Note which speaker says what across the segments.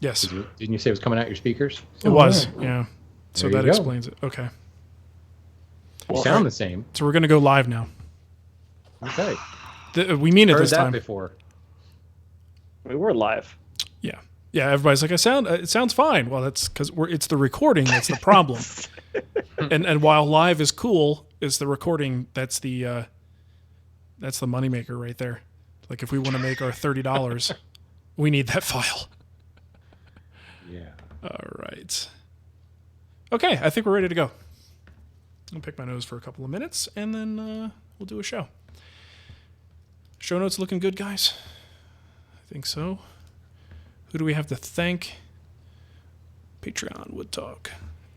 Speaker 1: Yes.
Speaker 2: Didn't you say it was coming out your speakers?
Speaker 1: It was, yeah. So
Speaker 2: There
Speaker 1: that
Speaker 2: you go.
Speaker 1: explains it. Okay.
Speaker 2: You sound the same.
Speaker 1: So we're going to go live now.
Speaker 2: Okay.
Speaker 1: We mean it
Speaker 2: Heard
Speaker 1: this
Speaker 2: that
Speaker 1: time.
Speaker 2: before.
Speaker 3: We were live.
Speaker 1: Yeah. Yeah, everybody's like, it sounds fine. Well, that's because it's the recording that's the problem. and while live is cool, it's the recording that's the moneymaker right there. Like if we want to make our $30, we need that file.
Speaker 2: Yeah.
Speaker 1: All right. Okay, I think we're ready to go. I'll pick my nose for a couple of minutes, and then we'll do a show. Show notes looking good, guys? I think so. Who do we have to thank? Patreon Wood Talk.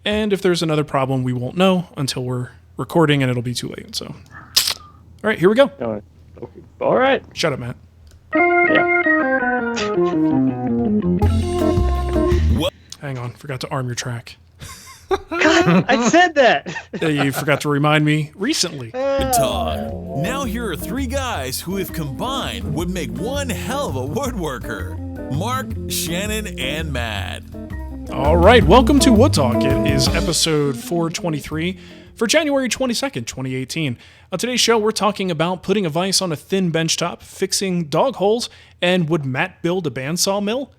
Speaker 1: And if there's another problem, we won't know until we're recording, and it'll be too late. So, all right, here we go.
Speaker 3: All right.
Speaker 1: Shut up, Matt.
Speaker 3: Yeah.
Speaker 1: Hang on, forgot to arm your track.
Speaker 3: God, I said that.
Speaker 1: You forgot to remind me recently.
Speaker 4: Wood Talk. Now here are three guys who, if combined, would make one hell of a woodworker. Mark, Shannon, and Matt.
Speaker 1: All right, welcome to Wood Talk. It is episode 423 for January 22nd, 2018. On today's show, we're talking about putting a vise on a thin bench top, fixing dog holes, and would Matt build a bandsaw mill?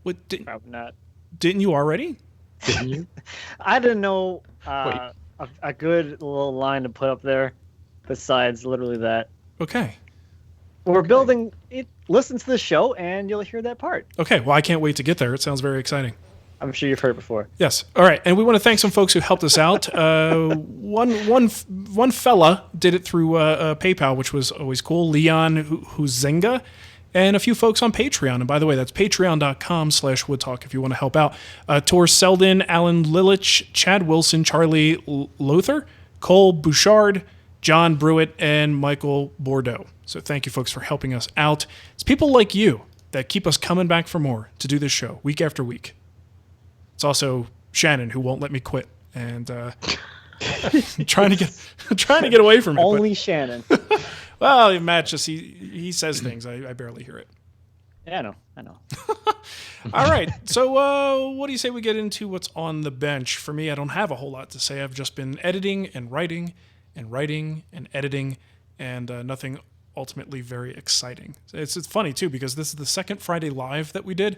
Speaker 3: Probably not.
Speaker 1: Didn't you already?
Speaker 2: Didn't you?
Speaker 3: I didn't know a good little line to put up there besides literally that.
Speaker 1: Okay.
Speaker 3: We're building it. Listen to the show and you'll hear that part.
Speaker 1: Okay, well, I can't wait to get there. It sounds very exciting.
Speaker 3: I'm sure you've heard it before.
Speaker 1: Yes. All right, and we want to thank some folks who helped us out. One fella did it through PayPal, which was always cool. Leon Huzenga. And a few folks on Patreon. And by the way, that's patreon.com/woodtalk if you want to help out. Tor Selden, Alan Lilich, Chad Wilson, Charlie Lothar, Cole Bouchard, John Brewitt, and Michael Bordeaux. So thank you, folks, for helping us out. It's people like you that keep us coming back for more to do this show week after week. It's also Shannon who won't let me quit. And trying to get away from it.
Speaker 3: Only Shannon.
Speaker 1: Well, Matt just he says things. I barely hear it.
Speaker 3: Yeah, I know.
Speaker 1: All right. So what do you say we get into what's on the bench? For me, I don't have a whole lot to say. I've just been editing and writing and writing and editing and nothing ultimately very exciting. It's funny, too, because this is the second Friday Live that we did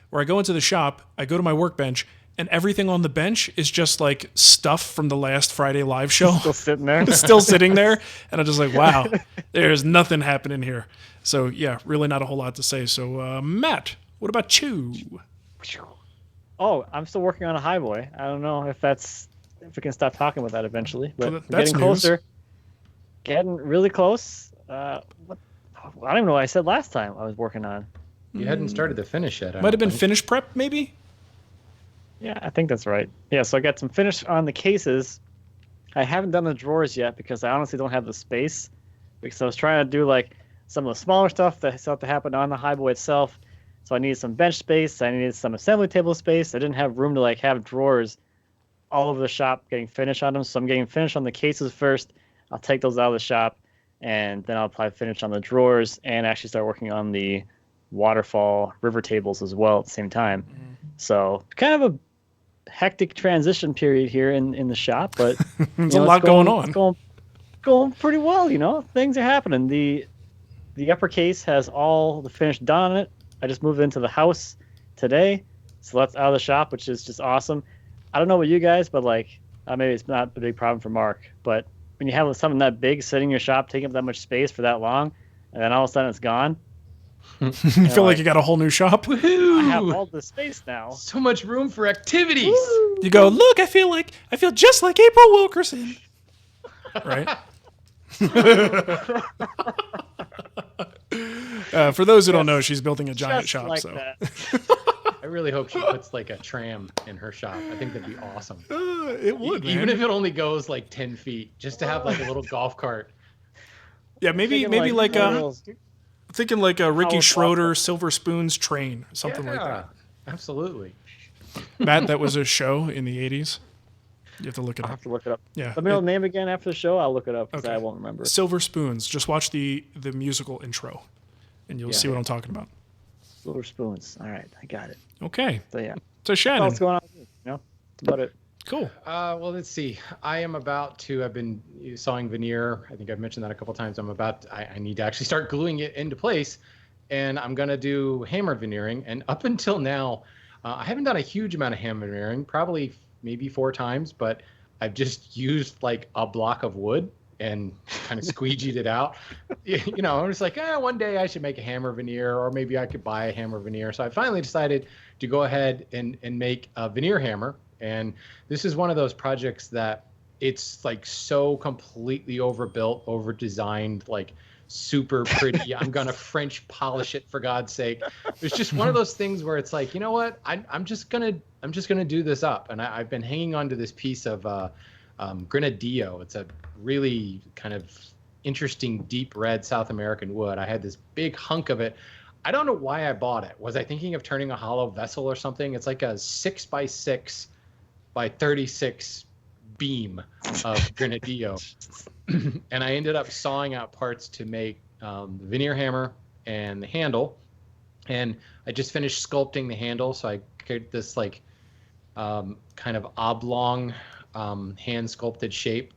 Speaker 1: where I go into the shop, I go to my workbench, and everything on the bench is just like stuff from the last Friday Live show.
Speaker 3: Still sitting there.
Speaker 1: It's still sitting there. And I'm just like, wow, there's nothing happening here. So, yeah, really not a whole lot to say. So, Matt, what about you?
Speaker 3: Oh, I'm still working on a highboy. I don't know if we can stop talking about that eventually. But
Speaker 1: Well,
Speaker 3: we're
Speaker 1: that's
Speaker 3: getting closer. Getting really close. I don't even know what I said last time I was working on.
Speaker 2: You hadn't started the finish yet.
Speaker 1: Might have been finish prep, maybe?
Speaker 3: Yeah, I think that's right. Yeah, so I got some finish on the cases. I haven't done the drawers yet because I honestly don't have the space. Because I was trying to do like some of the smaller stuff that still have to happen on the highboy itself. So I needed some bench space. I needed some assembly table space. I didn't have room to like have drawers all over the shop getting finish on them. So I'm getting finish on the cases first. I'll take those out of the shop and then I'll apply finish on the drawers and actually start working on the waterfall river tables as well at the same time. Mm-hmm. So kind of a hectic transition period here in the shop, but
Speaker 1: there's a lot going on.
Speaker 3: It's going pretty well, Things are happening. The upper case has all the finish done on it. I just moved into the house today, so that's out of the shop, which is just awesome. I don't know about you guys, but maybe it's not a big problem for Mark, but when you have something that big sitting in your shop, taking up that much space for that long, and then all of a sudden it's gone.
Speaker 1: You feel like you got a whole new shop?
Speaker 2: Woohoo!
Speaker 3: I have all the space now.
Speaker 2: So much room for activities.
Speaker 3: Woo!
Speaker 1: You go, look, I feel just like April Wilkerson. Right? For those who don't know, she's building a giant
Speaker 3: Just
Speaker 1: shop.
Speaker 3: like
Speaker 1: So
Speaker 3: that.
Speaker 2: I really hope she puts like a tram in her shop. I think that'd be awesome.
Speaker 1: It would,
Speaker 2: Even
Speaker 1: man.
Speaker 2: if it only goes like 10 feet, just to have like a little golf cart.
Speaker 1: Yeah, maybe thinking like a Ricky Schroeder Silver Spoons train, something like that.
Speaker 2: Absolutely.
Speaker 1: Matt, that was a show in the 80s. You have to look it
Speaker 3: I'll
Speaker 1: up.
Speaker 3: have to look it up.
Speaker 1: Yeah.
Speaker 3: Let me know the name again after the show. I'll look it up because
Speaker 1: Okay.
Speaker 3: I won't remember.
Speaker 1: Silver Spoons. Just watch the musical intro, and you'll see what I'm talking about.
Speaker 3: Silver spoons. All right, I got it.
Speaker 1: Okay.
Speaker 3: So yeah,
Speaker 1: So Shannon.
Speaker 3: what's going on? That's about it.
Speaker 1: Cool.
Speaker 2: Well, let's see. I've been sawing veneer. I think I've mentioned that a couple times. I need to actually start gluing it into place, and I'm going to do hammer veneering. And up until now, I haven't done a huge amount of hammer veneering, probably maybe 4 times, but I've just used like a block of wood and kind of squeegeed it out. I'm just like, one day I should make a hammer veneer, or maybe I could buy a hammer veneer. So I finally decided to go ahead and make a veneer hammer. And this is one of those projects that it's like so completely overbuilt, over-designed, like super pretty. I'm going to French polish it, for God's sake. It's just one of those things where it's like, you know what? I'm just going to do this up. And I've been hanging on to this piece of Granadillo. It's a really kind of interesting deep red South American wood. I had this big hunk of it. I don't know why I bought it. Was I thinking of turning a hollow vessel or something? It's like a 6x6 by 36 beam of Granadillo. And I ended up sawing out parts to make the veneer hammer and the handle. And I just finished sculpting the handle. So I created this like kind of oblong hand sculpted shape.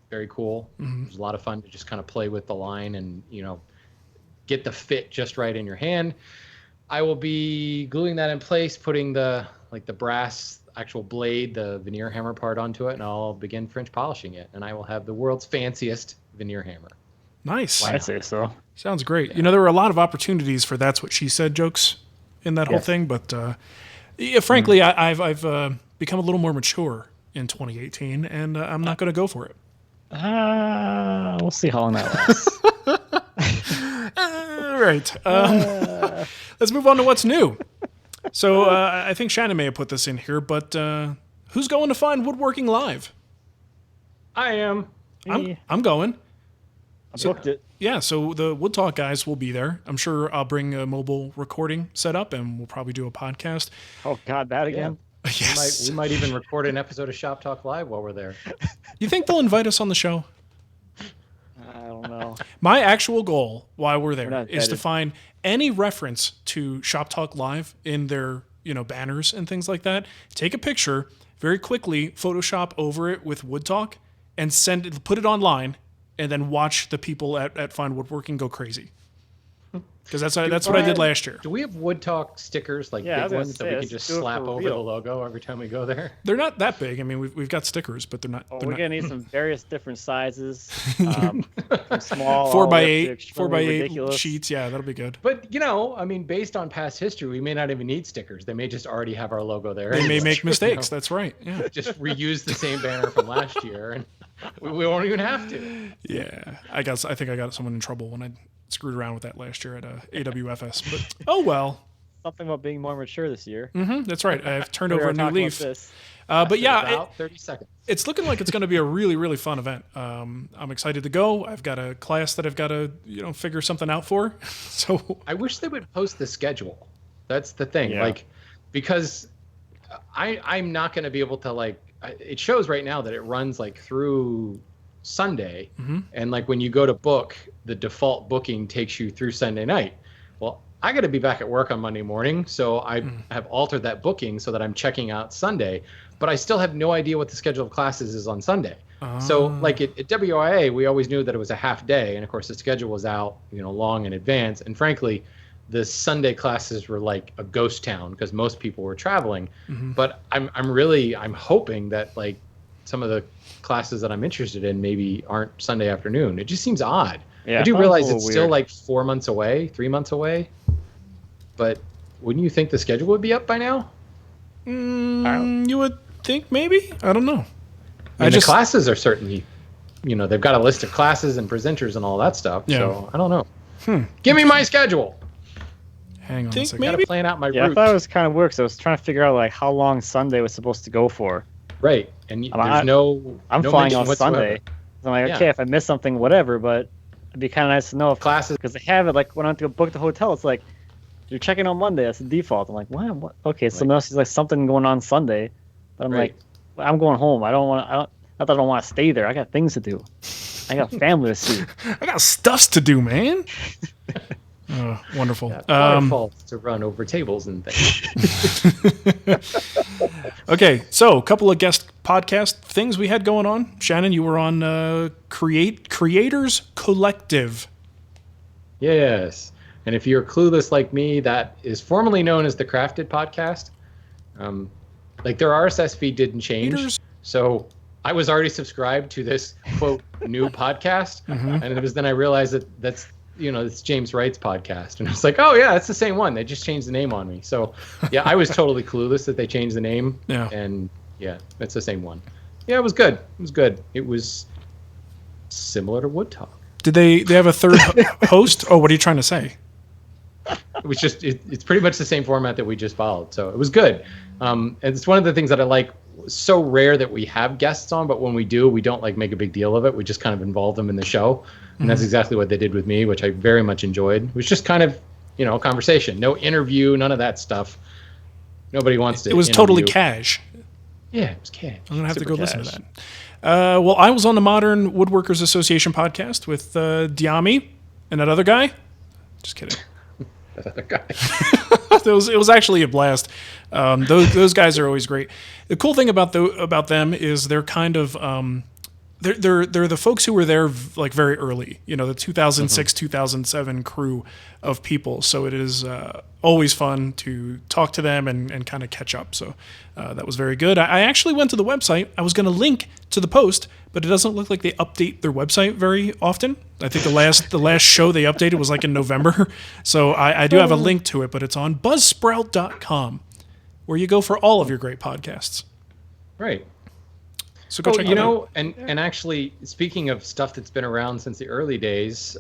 Speaker 2: Very cool.
Speaker 1: Mm-hmm.
Speaker 2: It was a lot of fun to just kind of play with the line and, get the fit just right in your hand. I will be gluing that in place, putting the brass actual blade, the veneer hammer part onto it, and I'll begin French polishing it. And I will have the world's fanciest veneer hammer.
Speaker 1: Nice.
Speaker 3: I'd say so.
Speaker 1: Sounds great. There were a lot of opportunities for "that's what she said" jokes in that whole thing, but frankly, I've become a little more mature in 2018, and I'm not going to go for it.
Speaker 3: We'll see how long that lasts.
Speaker 1: All right. Let's move on to what's new. So I think Shannon may have put this in here, but who's going to find Woodworking Live?
Speaker 2: I am.
Speaker 1: I'm going.
Speaker 3: I booked it.
Speaker 1: Yeah, so the Wood Talk guys will be there. I'm sure I'll bring a mobile recording set up, and we'll probably do a podcast.
Speaker 3: Oh, God, that again?
Speaker 1: Yes.
Speaker 2: We might even record an episode of Shop Talk Live while we're there.
Speaker 1: You think they'll invite us on the show?
Speaker 3: I don't know.
Speaker 1: My actual goal while we're there
Speaker 3: not
Speaker 1: is to
Speaker 3: vetted.
Speaker 1: find any reference to Shop Talk Live in their, banners and things like that. Take a picture, very quickly Photoshop over it with Wood Talk, and put it online, and then watch the people at Fine Woodworking go crazy. Because that's what I did last year.
Speaker 2: Do we have Wood Talk stickers, like
Speaker 3: Yeah, I was
Speaker 2: big
Speaker 3: gonna
Speaker 2: ones, that
Speaker 3: say,
Speaker 2: we can
Speaker 3: let's
Speaker 2: just
Speaker 3: do it
Speaker 2: slap
Speaker 3: for
Speaker 2: over
Speaker 3: real.
Speaker 2: the logo every time we go there?
Speaker 1: They're not that big. I mean, we've got stickers, but they're not.
Speaker 3: Oh,
Speaker 1: they're
Speaker 3: we're
Speaker 1: not
Speaker 3: going to need some various different sizes. From small
Speaker 1: 4x8
Speaker 3: 4x8
Speaker 1: 4x8 sheets. Yeah, that'll be good.
Speaker 2: But, based on past history, we may not even need stickers. They may just already have our logo there.
Speaker 1: They may
Speaker 2: It's
Speaker 1: make
Speaker 2: true,
Speaker 1: mistakes. That's right. Yeah.
Speaker 2: Just reuse the same banner from last year, and we won't even have to.
Speaker 1: Yeah. I think I got someone in trouble when I screwed around with that last year at AWFS. But oh well.
Speaker 3: Something about being more mature this year.
Speaker 1: That's right. I've turned
Speaker 3: We
Speaker 1: over
Speaker 3: were
Speaker 1: a new
Speaker 3: talking about
Speaker 1: leaf.
Speaker 3: this.
Speaker 1: But yeah,
Speaker 2: About 30 seconds.
Speaker 1: it's looking like it's going to be a really, really fun event. I'm excited to go. I've got a class that I've got to, figure something out for. So
Speaker 2: I wish they would post the schedule. That's the thing.
Speaker 3: Yeah.
Speaker 2: Because I'm not going to be able to it shows right now that it runs through Sunday.
Speaker 1: Mm-hmm.
Speaker 2: And when you go to book, the default booking takes you through Sunday night. Well, I got to be back at work on Monday morning. So I have altered that booking so that I'm checking out Sunday, but I still have no idea what the schedule of classes is on Sunday. So at WIA, we always knew that it was a half day. And of course the schedule was out, long in advance. And frankly, the Sunday classes were like a ghost town because most people were traveling.
Speaker 1: Mm-hmm.
Speaker 2: But I'm hoping that some of the classes that I'm interested in maybe aren't Sunday afternoon. It just seems odd.
Speaker 3: Yeah,
Speaker 2: I do
Speaker 3: sounds
Speaker 2: realize
Speaker 3: a
Speaker 2: it's
Speaker 3: little
Speaker 2: still
Speaker 3: weird.
Speaker 2: 4 months away, 3 months away. But wouldn't you think the schedule would be up by now?
Speaker 1: you would think maybe? I don't know.
Speaker 2: The classes are certainly, they've got a list of classes and presenters and all that stuff.
Speaker 1: Yeah.
Speaker 2: So I don't know. Give me my schedule.
Speaker 1: Hang on a Think second.
Speaker 2: I
Speaker 1: maybe?
Speaker 2: gotta plan out my
Speaker 3: Yeah, I
Speaker 2: route.
Speaker 3: thought it was kind of weird because I was trying to figure out how long Sunday was supposed to go for.
Speaker 2: Right. And there's no
Speaker 3: I'm
Speaker 2: no
Speaker 3: flying
Speaker 2: mention
Speaker 3: on
Speaker 2: whatsoever.
Speaker 3: Sunday. So I'm like,
Speaker 2: Yeah.
Speaker 3: okay, if I miss something, whatever. But it'd be kind of nice to know if
Speaker 2: Classes.
Speaker 3: because they have it when I have to go book the hotel. It's you're checking on Monday. That's the default. I'm like, what? Okay, so now there's something going on Sunday. But I'm
Speaker 2: Right.
Speaker 3: well, I'm going home. I don't want. Not that I don't want to stay there. I got things to do. I got family to see.
Speaker 1: I got stuff to do, man. Oh, wonderful.
Speaker 2: Waterfalls to run over tables and things.
Speaker 1: Okay, so a couple of guest podcast things we had going on. Shannon, you were on Creators Collective.
Speaker 2: Yes. And if you're clueless like me, that is formerly known as the Crafted Podcast. Like their RSS feed didn't change. So I was already subscribed to this, quote, new podcast. And it was then I realized that's it's James Wright's podcast. And I was like, oh, yeah, it's the same one. They just changed the name on me. So, yeah, I was totally clueless that they changed the name.
Speaker 1: Yeah.
Speaker 2: And, yeah, it's the same one. Yeah, it was good. It was similar to Wood Talk.
Speaker 1: Did they have a third host? Oh, what are you trying to say?
Speaker 2: It was just, it's pretty much the same format that we just followed. So it was good. And it's one of the things that I like. It's so rare that we have guests on, but when we do, we don't like make a big deal of it. We just kind of involve them in the show. And that's exactly what they did with me, which I very much enjoyed. It was just kind of, a conversation. No interview, none of that stuff. Nobody wants to.
Speaker 1: It was totally cash.
Speaker 2: Yeah, it was cash.
Speaker 1: I'm going to have to go listen to that. Well, I was on the Modern Woodworkers Association podcast with Diami and that other guy. Just kidding.
Speaker 2: That other guy.
Speaker 1: It was actually a blast. Those guys are always great. The cool thing about them is they're kind of they're the folks who were there like very early. The 2006 2007 crew of people. So it is always fun to talk to them and kind of catch up. So that was very good. I actually went to the website. I was going to link to the post, but it doesn't look like they update their website very often. I think the last show they updated was like in November. So I do have a link to it, but it's on buzzsprout.com, where you go for all of your great podcasts.
Speaker 2: Right.
Speaker 1: So go check it out.
Speaker 2: And actually, speaking of stuff that's been around since the early days,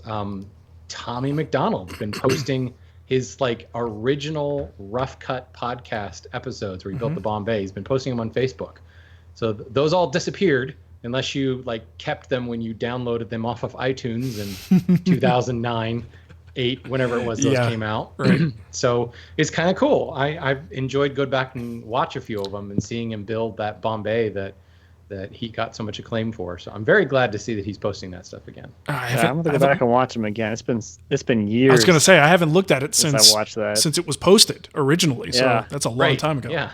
Speaker 2: Tommy McDonald's been posting his like original rough cut podcast episodes where he built the Bombay. He's been posting them on Facebook. So those all disappeared unless you like kept them when you downloaded them off of iTunes in 2009, 8, whenever it was those came out.
Speaker 1: Right.
Speaker 2: So it's kind of cool. I've enjoyed going back and watch a few of them and seeing him build that Bombay that he got so much acclaim for. So I'm very glad to see that he's posting that stuff again.
Speaker 3: I'm going to go back and watch him again. It's been years.
Speaker 1: I was going to say, I haven't looked at it since
Speaker 3: I watched that.
Speaker 1: Since it was posted originally. So that's a long time ago.
Speaker 2: Yeah.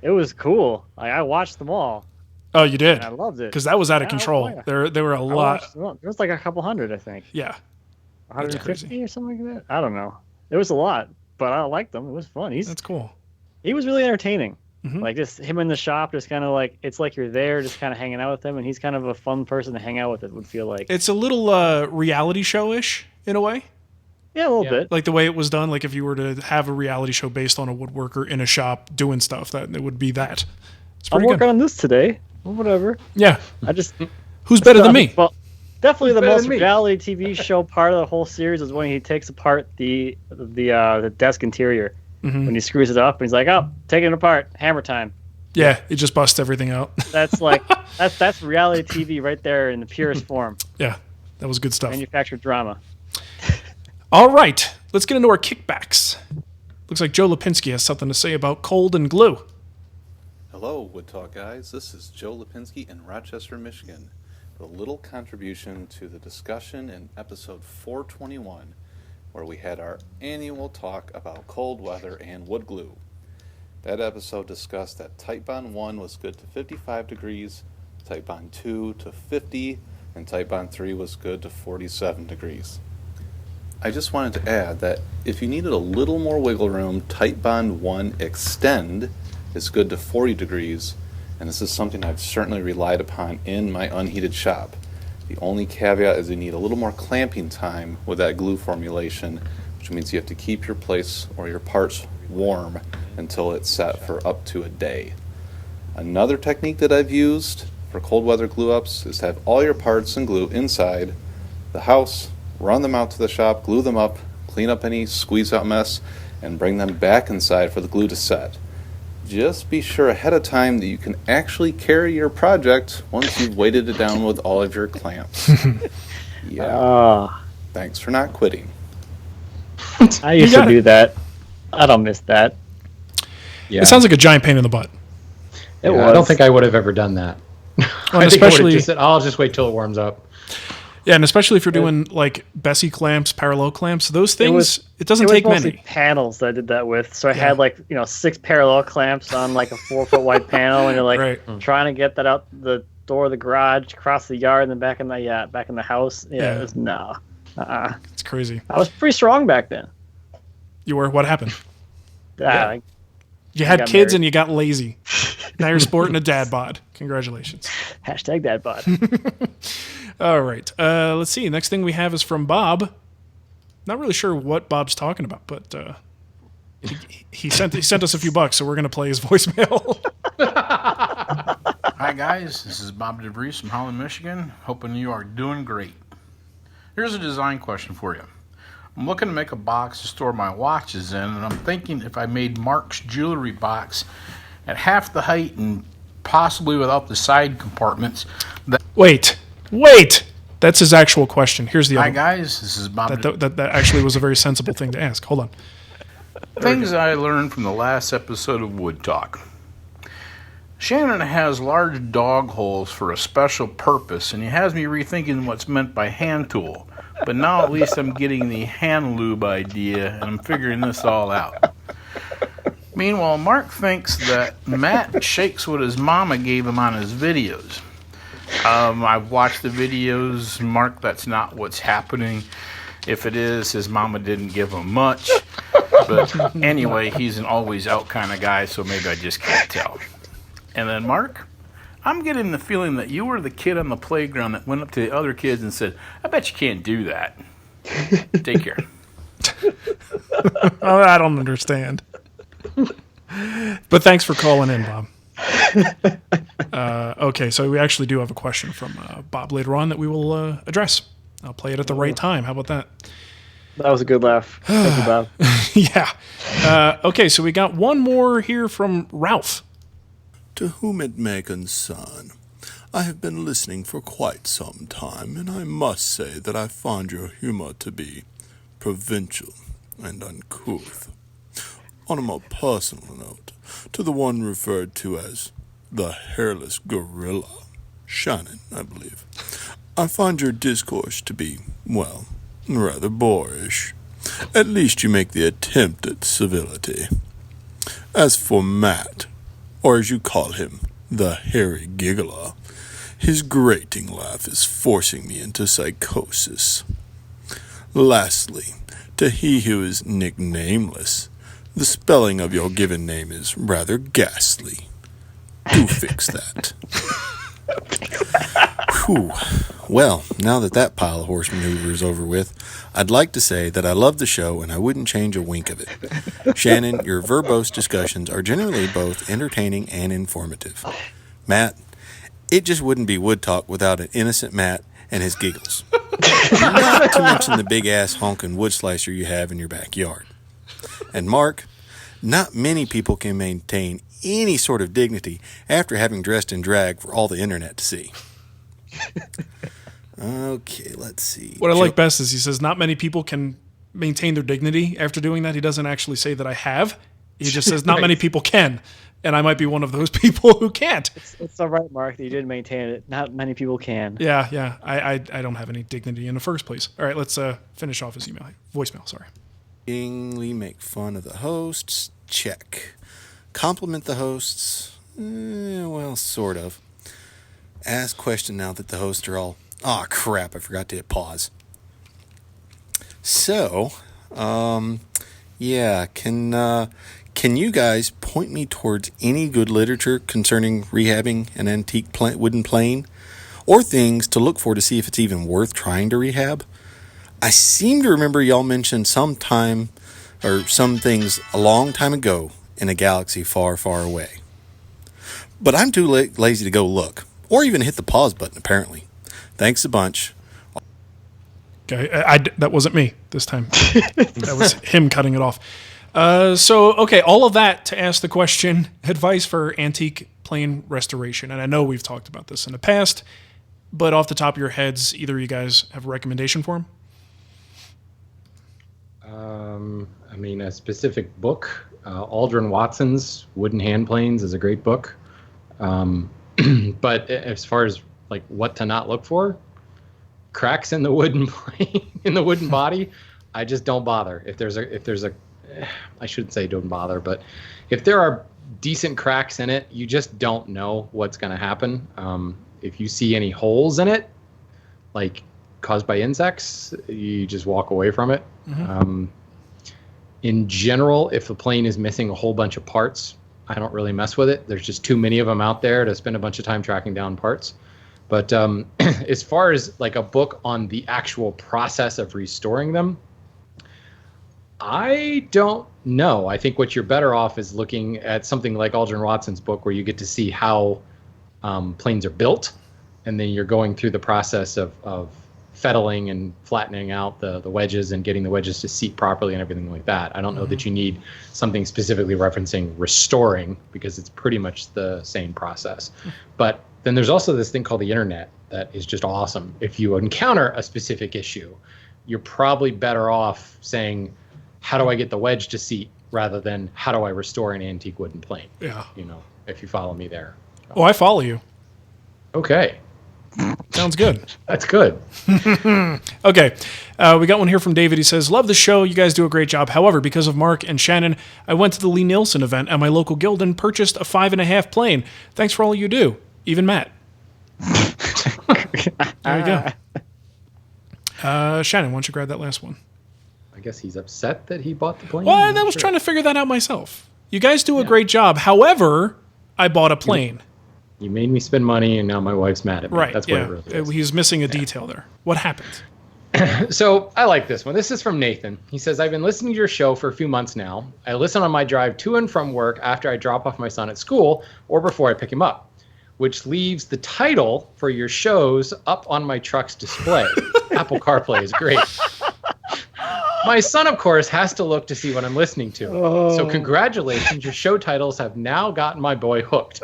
Speaker 3: It was cool. I watched them all.
Speaker 1: Oh, you did?
Speaker 3: And I loved it.
Speaker 1: Because that was out of control.
Speaker 3: Yeah.
Speaker 1: There were a lot.
Speaker 3: There was like a couple hundred, I think.
Speaker 1: Yeah.
Speaker 3: 150 or something like that. I don't know. It was a lot, but I liked them. It was fun.
Speaker 1: That's cool.
Speaker 3: He was really entertaining. Like just him in the shop, just kind of like it's like you're there, just kind of hanging out with him, and he's kind of a fun person to hang out with. It would feel like
Speaker 1: it's a little reality show-ish in a way.
Speaker 3: Yeah, a little bit.
Speaker 1: Like the way it was done. Like if you were to have a reality show based on a woodworker in a shop doing stuff, that it would be that.
Speaker 3: I'm working on this today. Or whatever.
Speaker 1: Yeah.
Speaker 3: Who's
Speaker 1: better than me?
Speaker 3: Well, definitely the most reality TV show part of the whole series is when he takes apart the desk interior. When he screws it up and he's like, "Oh, taking it apart, hammer time."
Speaker 1: Yeah, he just busts everything out.
Speaker 3: That's like that's reality TV right there in the purest form.
Speaker 1: Yeah, that was good stuff.
Speaker 3: Manufactured drama.
Speaker 1: All right, let's get into our kickbacks. Looks like Joe Lipinski has something to say about cold and glue.
Speaker 5: Hello, Wood Talk guys. This is Joe Lipinski in Rochester, Michigan, with a little contribution to the discussion in episode 421, where we had our annual talk about cold weather and wood glue. That episode discussed that Titebond 1 was good to 55 degrees, Titebond 2 to 50, and Titebond 3 was good to 47 degrees. I just wanted to add that if you needed a little more wiggle room, Titebond 1 Extend is good to 40 degrees, and this is something I've certainly relied upon in my unheated shop. The only caveat is you need a little more clamping time with that glue formulation, which means you have to keep your place or your parts warm until it's set for up to a day. Another technique that I've used for cold weather glue ups is to have all your parts and glue inside the house, run them out to the shop, glue them up, clean up any squeeze out mess, and bring them back inside for the glue to set. Just be sure ahead of time that you can actually carry your project once you've weighted it down with all of your clamps. Thanks for not quitting.
Speaker 3: I used to do that. I don't miss that.
Speaker 1: Yeah. It sounds like a giant pain in the butt.
Speaker 2: I don't think I would have ever done that.
Speaker 1: Well, especially,
Speaker 2: I'll just wait till it warms up.
Speaker 1: Yeah, and especially if you're doing like Bessie clamps, parallel clamps, those things, it doesn't take
Speaker 3: mostly
Speaker 1: many.
Speaker 3: panels that I did that with. So I had like 6 parallel clamps on like a 4-foot wide panel, and you're like trying to get that out the door of the garage, across the yard, and then back in the house. Yeah, it was no.
Speaker 1: It's crazy.
Speaker 3: I was pretty strong back then.
Speaker 1: You were? What happened?
Speaker 3: You
Speaker 1: had kids and you got lazy. Now you're sporting a dad bod. Congratulations.
Speaker 3: Hashtag dad bod.
Speaker 1: All right. Let's see. Next thing we have is from Bob. Not really sure what Bob's talking about, but he sent us a few bucks, so we're going to play his voicemail.
Speaker 6: Hi, guys. This is Bob DeVries from Holland, Michigan. Hoping you are doing great. Here's a design question for you. I'm looking to make a box to store my watches in, and I'm thinking if I made Mark's jewelry box at half the height and possibly without the side compartments.
Speaker 1: Wait. That's his actual question. Here's the other one.
Speaker 6: Hi, guys. This is Bob.
Speaker 1: That actually was a very sensible thing to ask. Hold on.
Speaker 6: Things I learned from the last episode of Wood Talk. Shannon has large dog holes for a special purpose, and he has me rethinking what's meant by hand tool. But now at least I'm getting the hand lube idea, and I'm figuring this all out. Meanwhile, Mark thinks that Matt shakes what his mama gave him on his videos. I've watched the videos. Mark, that's not what's happening. If it is, his mama didn't give him much. But anyway, he's an always out kind of guy, so maybe I just can't tell. And then Mark, I'm getting the feeling that you were the kid on the playground that went up to the other kids and said, I bet you can't do that. Take care.
Speaker 1: I don't understand. But thanks for calling in, Bob. Okay, so we actually do have a question from Bob later on that we will address. I'll play it at the right time. How about that?
Speaker 3: That was a good laugh. Thank you, Bob.
Speaker 1: Yeah. Okay, so we got one more here from Ralph.
Speaker 7: To whom it may concern, I have been listening for quite some time, and I must say that I find your humor to be provincial and uncouth. On a more personal note, to the one referred to as the hairless gorilla, Shannon, I believe, I find your discourse to be, well, rather boorish. At least you make the attempt at civility. As for Matt, or as you call him, the hairy giggler, his grating laugh is forcing me into psychosis. Lastly, to he who is nicknameless, the spelling of your given name is rather ghastly. Do fix that. Whew. Well, now that pile of horse maneuver is over with, I'd like to say that I love the show and I wouldn't change a wink of it. Shannon, your verbose discussions are generally both entertaining and informative. Matt, it just wouldn't be Wood Talk without an innocent Matt and his giggles. Not to mention the big-ass honking wood slicer you have in your backyard. And Mark, not many people can maintain any sort of dignity after having dressed in drag for all the internet to see. Okay, let's see.
Speaker 1: What I like best is he says not many people can maintain their dignity after doing that. He doesn't actually say that I have. He just says not many people can. And I might be one of those people who can't.
Speaker 3: It's all right, Mark, that you did maintain it. Not many people can.
Speaker 1: Yeah. I don't have any dignity in the first place. All right, let's finish off his voicemail, sorry.
Speaker 7: Make fun of the hosts? Check. Compliment the hosts? Well, sort of. Ask question now that the hosts are all... Oh, crap, I forgot to hit pause. So, yeah, can you guys point me towards any good literature concerning rehabbing an antique wooden plane? Or things to look for to see if it's even worth trying to rehab? I seem to remember y'all mentioned some things a long time ago in a galaxy far, far away. But I'm too lazy to go look, or even hit the pause button, apparently. Thanks a bunch.
Speaker 1: Okay, that wasn't me this time. That was him cutting it off. Okay, all of that to ask the question, advice for antique plane restoration. And I know we've talked about this in the past, but off the top of your heads, either of you guys have a recommendation for him?
Speaker 2: A specific book. Aldrin Watson's Wooden Hand Planes is a great book. But as far as like what to not look for, cracks in the wooden plane, in the wooden body, I just don't bother. If there's a, I shouldn't say don't bother, but if there are decent cracks in it, you just don't know what's going to happen. If you see any holes in it, like caused by insects, you just walk away from it. In general, if the plane is missing a whole bunch of parts, I don't really mess with it. There's just too many of them out there to spend a bunch of time tracking down parts. But as far as like a book on the actual process of restoring them, I don't know. I think what you're better off is looking at something like Aldrin Watson's book, where you get to see how planes are built, and then you're going through the process of fettling and flattening out the wedges and getting the wedges to seat properly and everything like that. I don't know that you need something specifically referencing restoring, because it's pretty much the same process. But then there's also this thing called the internet that is just awesome. If you encounter a specific issue, you're probably better off saying, how do I get the wedge to seat, rather than how do I restore an antique wooden plane?
Speaker 1: Yeah.
Speaker 2: You know, if you follow me there.
Speaker 1: Oh, I follow you.
Speaker 2: Okay.
Speaker 1: Sounds good.
Speaker 2: That's good.
Speaker 1: Okay. We got one here from David. He says, love the show. You guys do a great job. However, because of Mark and Shannon, I went to the Lee Nielsen event at my local guild and purchased a 5.5 plane. Thanks for all you do. Even Matt. There you go. Shannon, why don't you grab that last one?
Speaker 2: I guess he's upset that he bought the plane.
Speaker 1: Well, I was trying to figure that out myself. You guys do a great job. However, I bought a plane.
Speaker 2: You made me spend money, and now my wife's mad at me.
Speaker 1: Right.
Speaker 2: That's what it really is.
Speaker 1: He's missing a detail there. What happened?
Speaker 2: So I like this one. This is from Nathan. He says, I've been listening to your show for a few months now. I listen on my drive to and from work after I drop off my son at school or before I pick him up, which leaves the title for your shows up on my truck's display. Apple CarPlay is great. My son, of course, has to look to see what I'm listening to. So congratulations, your show titles have now gotten my boy hooked.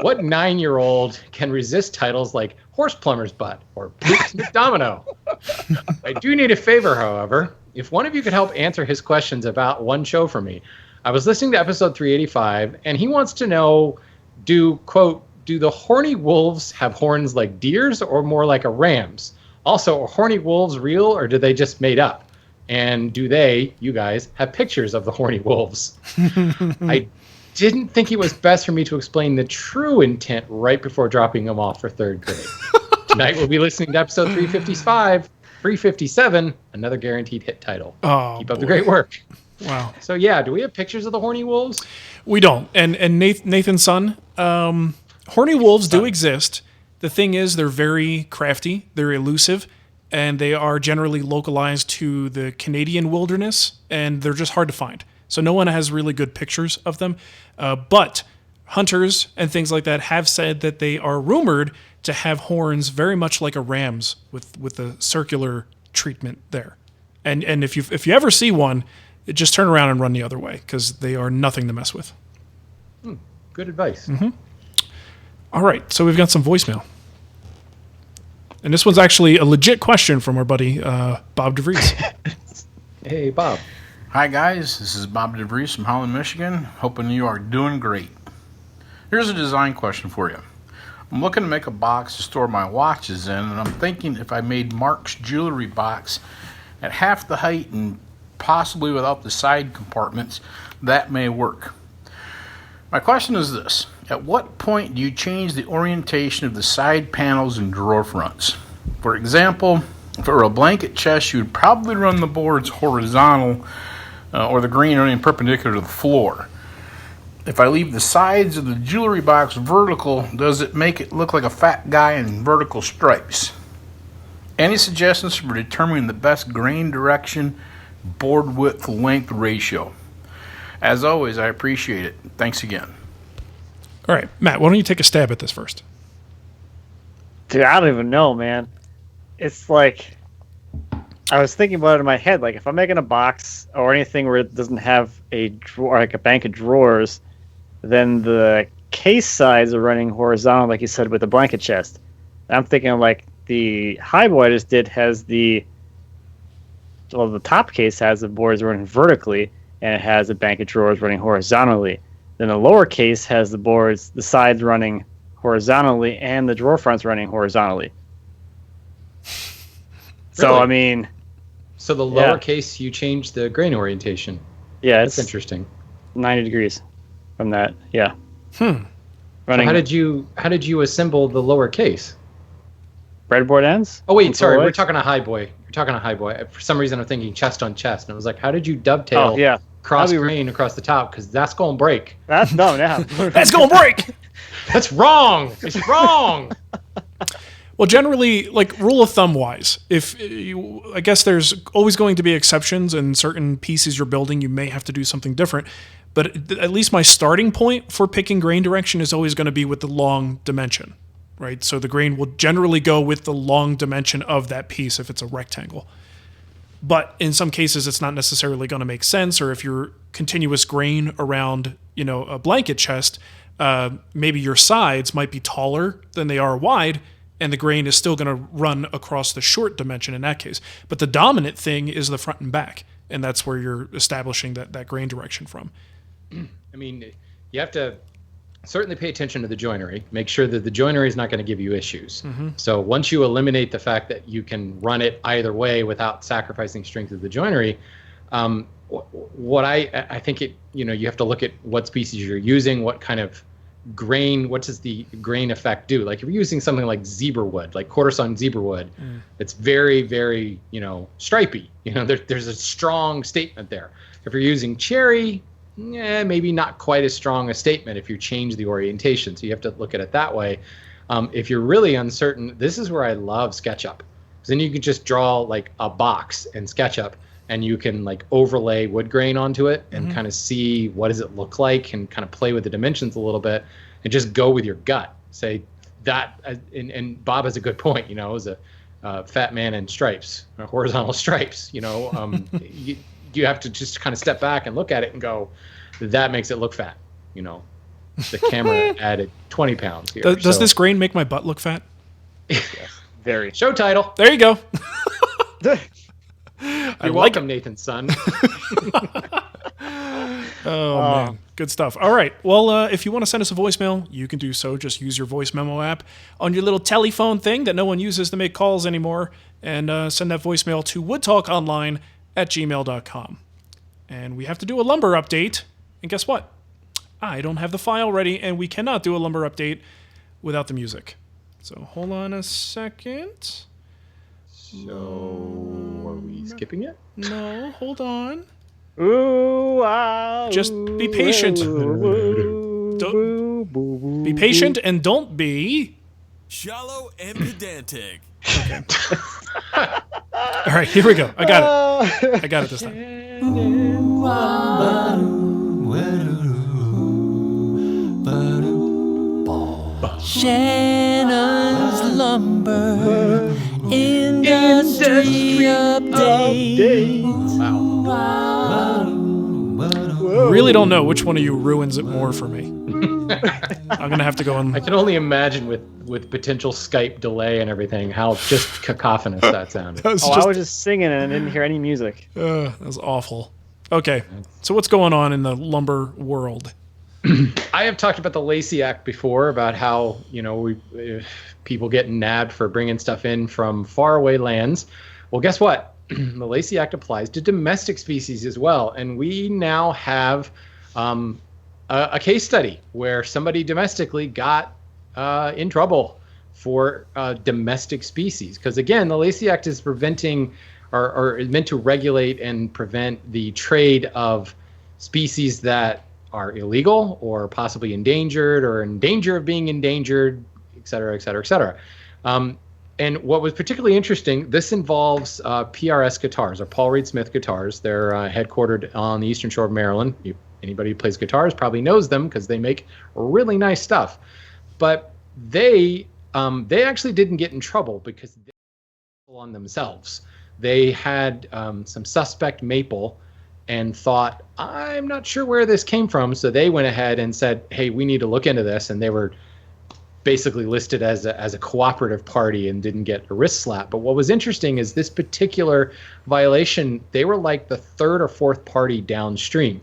Speaker 2: What 9-year-old can resist titles like Horse Plumber's Butt or Poops McDomino? I do need a favor, however. If one of you could help answer his questions about one show for me. I was listening to episode 385, and he wants to know, quote, do the horny wolves have horns like deers or more like a ram's? Also, are horny wolves real, or do they just made up? And do they, you guys, have pictures of the horny wolves? I didn't think it was best for me to explain the true intent right before dropping them off for 3rd grade. Tonight we'll be listening to episode 357, another guaranteed hit title.
Speaker 1: Oh,
Speaker 2: Keep up the great work.
Speaker 1: Wow.
Speaker 2: So yeah, do we have pictures of the horny wolves?
Speaker 1: We don't. And Nathan's son, horny wolves do exist. The thing is, they're very crafty, they're elusive, and they are generally localized to the Canadian wilderness, and they're just hard to find. So no one has really good pictures of them. But hunters and things like that have said that they are rumored to have horns very much like a ram's with a circular treatment there. And if you ever see one, just turn around and run the other way, because they are nothing to mess with.
Speaker 2: Good advice.
Speaker 1: Mm-hmm. All right, so we've got some voicemail. And this one's actually a legit question from our buddy, Bob DeVries.
Speaker 2: Hey, Bob.
Speaker 6: Hi, guys. This is Bob DeVries from Holland, Michigan. Hoping you are doing great. Here's a design question for you. I'm looking to make a box to store my watches in, and I'm thinking if I made Mark's jewelry box at half the height and possibly without the side compartments, that may work. My question is this. At what point do you change the orientation of the side panels and drawer fronts? For example, if it were a blanket chest, you would probably run the boards horizontal or the grain running perpendicular to the floor. If I leave the sides of the jewelry box vertical, does it make it look like a fat guy in vertical stripes? Any suggestions for determining the best grain direction, board width, length ratio? As always, I appreciate it. Thanks again.
Speaker 1: All right, Matt, why don't you take a stab at this first?
Speaker 3: Dude, I don't even know, man. It's like, I was thinking about it in my head. Like, if I'm making a box or anything where it doesn't have a drawer, like a bank of drawers, then the case sides are running horizontal, like you said, with the blanket chest. I'm thinking like the highboy I just did has the top case has the boards running vertically, and it has a bank of drawers running horizontally. Then the lower case has the sides running horizontally, and the drawer fronts running horizontally. So
Speaker 2: Really?
Speaker 3: I mean,
Speaker 2: So the
Speaker 3: Yeah.
Speaker 2: lowercase, you changed the grain orientation.
Speaker 3: yeah,
Speaker 2: That's
Speaker 3: it's
Speaker 2: interesting.
Speaker 3: 90 degrees from that. Yeah.
Speaker 2: So
Speaker 3: Running
Speaker 2: how did you assemble the lowercase?
Speaker 3: breadboard ends.
Speaker 2: Oh wait,
Speaker 3: and
Speaker 2: sorry, we're
Speaker 3: legs.
Speaker 2: talking a high boy. You're talking a high boy. For some reason, I'm thinking chest on chest, and I was like, how did you dovetail
Speaker 3: Oh yeah,
Speaker 2: cross
Speaker 3: That'd be-
Speaker 2: grain across the top? Because that's gonna break.
Speaker 3: that's no, yeah.
Speaker 1: That's going to break.
Speaker 2: That's wrong. It's wrong.
Speaker 1: Well, generally, like rule of thumb wise, I guess there's always going to be exceptions in certain pieces you're building. You may have to do something different, but at least my starting point for picking grain direction is always going to be with the long dimension, right? So the grain will generally go with the long dimension of that piece if it's a rectangle. But in some cases, it's not necessarily going to make sense. Or if you're continuous grain around, a blanket chest, maybe your sides might be taller than they are wide, and the grain is still going to run across the short dimension in that case. But the dominant thing is the front and back, and that's where you're establishing that grain direction from.
Speaker 2: I mean, you have to certainly pay attention to the joinery. Make sure that the joinery is not going to give you issues. So once you eliminate the fact that you can run it either way without sacrificing strength of the joinery, what I think you have to look at what species you're using, what kind of grain, what does the grain effect do? Like if you're using something like zebra wood, like quarter sawn zebra wood, it's very, very, stripy. There's a strong statement there. If you're using cherry, maybe not quite as strong a statement if you change the orientation. So you have to look at it that way. If you're really uncertain, this is where I love SketchUp. Because then you can just draw like a box in SketchUp, and you can like overlay wood grain onto it and kind of see what does it look like and kind of play with the dimensions a little bit and just go with your gut. Say that, and Bob has a good point, as a fat man in stripes, or horizontal stripes, you have to just kind of step back and look at it and go, that makes it look fat. The camera added 20 pounds here.
Speaker 1: Does this grain make my butt look fat?
Speaker 3: Very.
Speaker 2: Show title?
Speaker 1: There you go.
Speaker 2: You're welcome, Nathan's son.
Speaker 1: Oh, man. Good stuff. All right. Well, if you want to send us a voicemail, you can do so. Just use your voice memo app on your little telephone thing that no one uses to make calls anymore, and send that voicemail to woodtalkonline@gmail.com. And we have to do a lumber update. And guess what? I don't have the file ready, and we cannot do a lumber update without the music. So hold on a second.
Speaker 2: So, are we skipping it?
Speaker 1: No, hold on.
Speaker 3: Ooh, ah,
Speaker 1: Just be patient. Be patient and don't be
Speaker 4: Shallow and pedantic.
Speaker 1: All right, here we go. I got it. I got it this time.
Speaker 8: Shannon's Lumber Industry Update.
Speaker 1: Really don't know which one of you ruins it more for me. I'm gonna have to go on.
Speaker 2: I can only imagine with potential Skype delay and everything how just cacophonous that sounded.
Speaker 1: That was
Speaker 3: I
Speaker 1: just,
Speaker 3: was just singing and I didn't hear any music.
Speaker 1: that was awful. Okay, so what's going on in the lumber world?
Speaker 2: I have talked about the Lacey Act before, about how people getting nabbed for bringing stuff in from faraway lands. Well, guess what? The Lacey Act applies to domestic species as well, and we now have a case study where somebody domestically got in trouble for domestic species. Because again, the Lacey Act is preventing or is meant to regulate and prevent the trade of species that are illegal or possibly endangered or in danger of being endangered, et cetera, et cetera, et cetera. And what was particularly interesting, this involves PRS guitars, or Paul Reed Smith guitars. They're headquartered on the eastern shore of Maryland. Anybody who plays guitars probably knows them because they make really nice stuff. But they actually didn't get in trouble because they were on themselves. They had some suspect maple and thought, I'm not sure where this came from. So they went ahead and said, hey, we need to look into this. And they were basically listed as a cooperative party and didn't get a wrist slap. But what was interesting is this particular violation, they were like the third or fourth party downstream.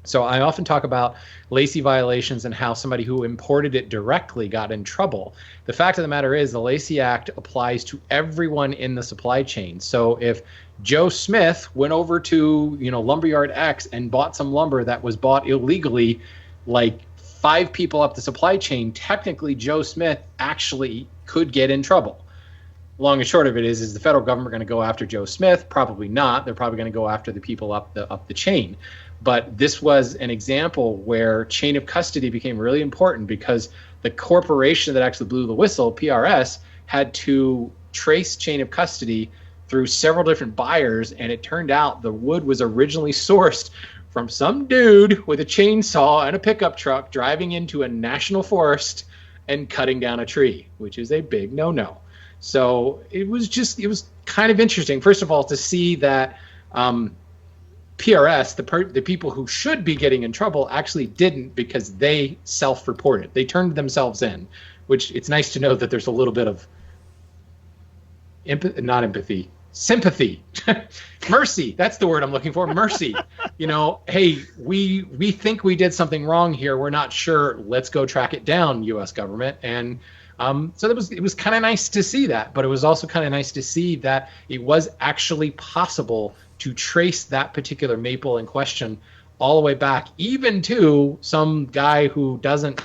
Speaker 2: So I often talk about Lacey violations and how somebody who imported it directly got in trouble. The fact of the matter is the Lacey Act applies to everyone in the supply chain. So if Joe Smith went over to, Lumberyard X and bought some lumber that was bought illegally, like 5 people up the supply chain, technically Joe Smith actually could get in trouble. Long and short of it is the federal government going to go after Joe Smith? Probably not. They're probably going to go after the people up the chain. But this was an example where chain of custody became really important because the corporation that actually blew the whistle, PRS, had to trace chain of custody through several different buyers, and it turned out the wood was originally sourced from some dude with a chainsaw and a pickup truck driving into a national forest and cutting down a tree, which is a big no-no. So it was kind of interesting, first of all, to see that PRS, the people who should be getting in trouble, actually didn't because they self-reported. They turned themselves in, which it's nice to know that there's a little bit of sympathy, mercy. That's the word I'm looking for. Mercy. Hey, we think we did something wrong here. We're not sure. Let's go track it down, U.S. government. And so it was kind of nice to see that, but it was also kind of nice to see that it was actually possible to trace that particular maple in question all the way back, even to some guy who doesn't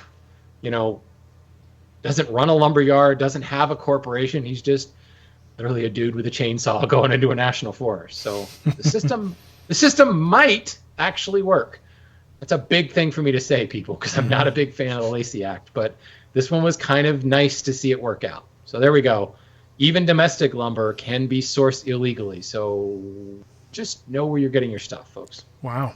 Speaker 2: run a lumber yard, doesn't have a corporation. He's just literally a dude with a chainsaw going into a national forest. So the system might actually work. That's a big thing for me to say, people, because I'm not a big fan of the Lacey Act, but this one was kind of nice to see it work out. So there we go. Even domestic lumber can be sourced illegally. So just know where you're getting your stuff, folks.
Speaker 1: Wow.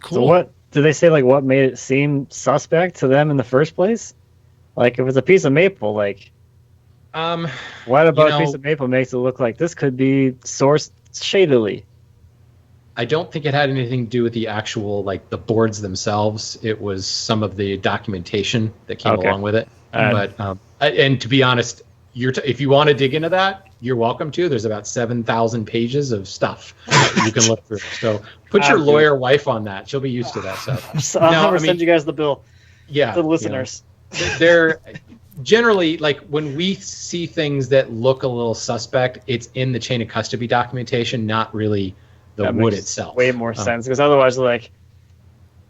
Speaker 1: Cool.
Speaker 3: So what did they say? Like, what made it seem suspect to them in the first place? Like, if it's a piece of maple, like, what about a piece of maple makes it look like this could be sourced shadily?
Speaker 2: I don't think it had anything to do with the actual, like, the boards themselves. It was some of the documentation that came along with it. But and to be honest, if you want to dig into that, you're welcome to. There's about 7,000 pages of stuff that you can look through. So put your lawyer wife on that. She'll be used to that stuff.
Speaker 3: I'll send you guys the bill.
Speaker 2: Yeah.
Speaker 3: The listeners.
Speaker 2: They're generally, like, when we see things that look a little suspect, it's in the chain of custody documentation, not really the wood itself.
Speaker 3: Way more sense, because otherwise, like,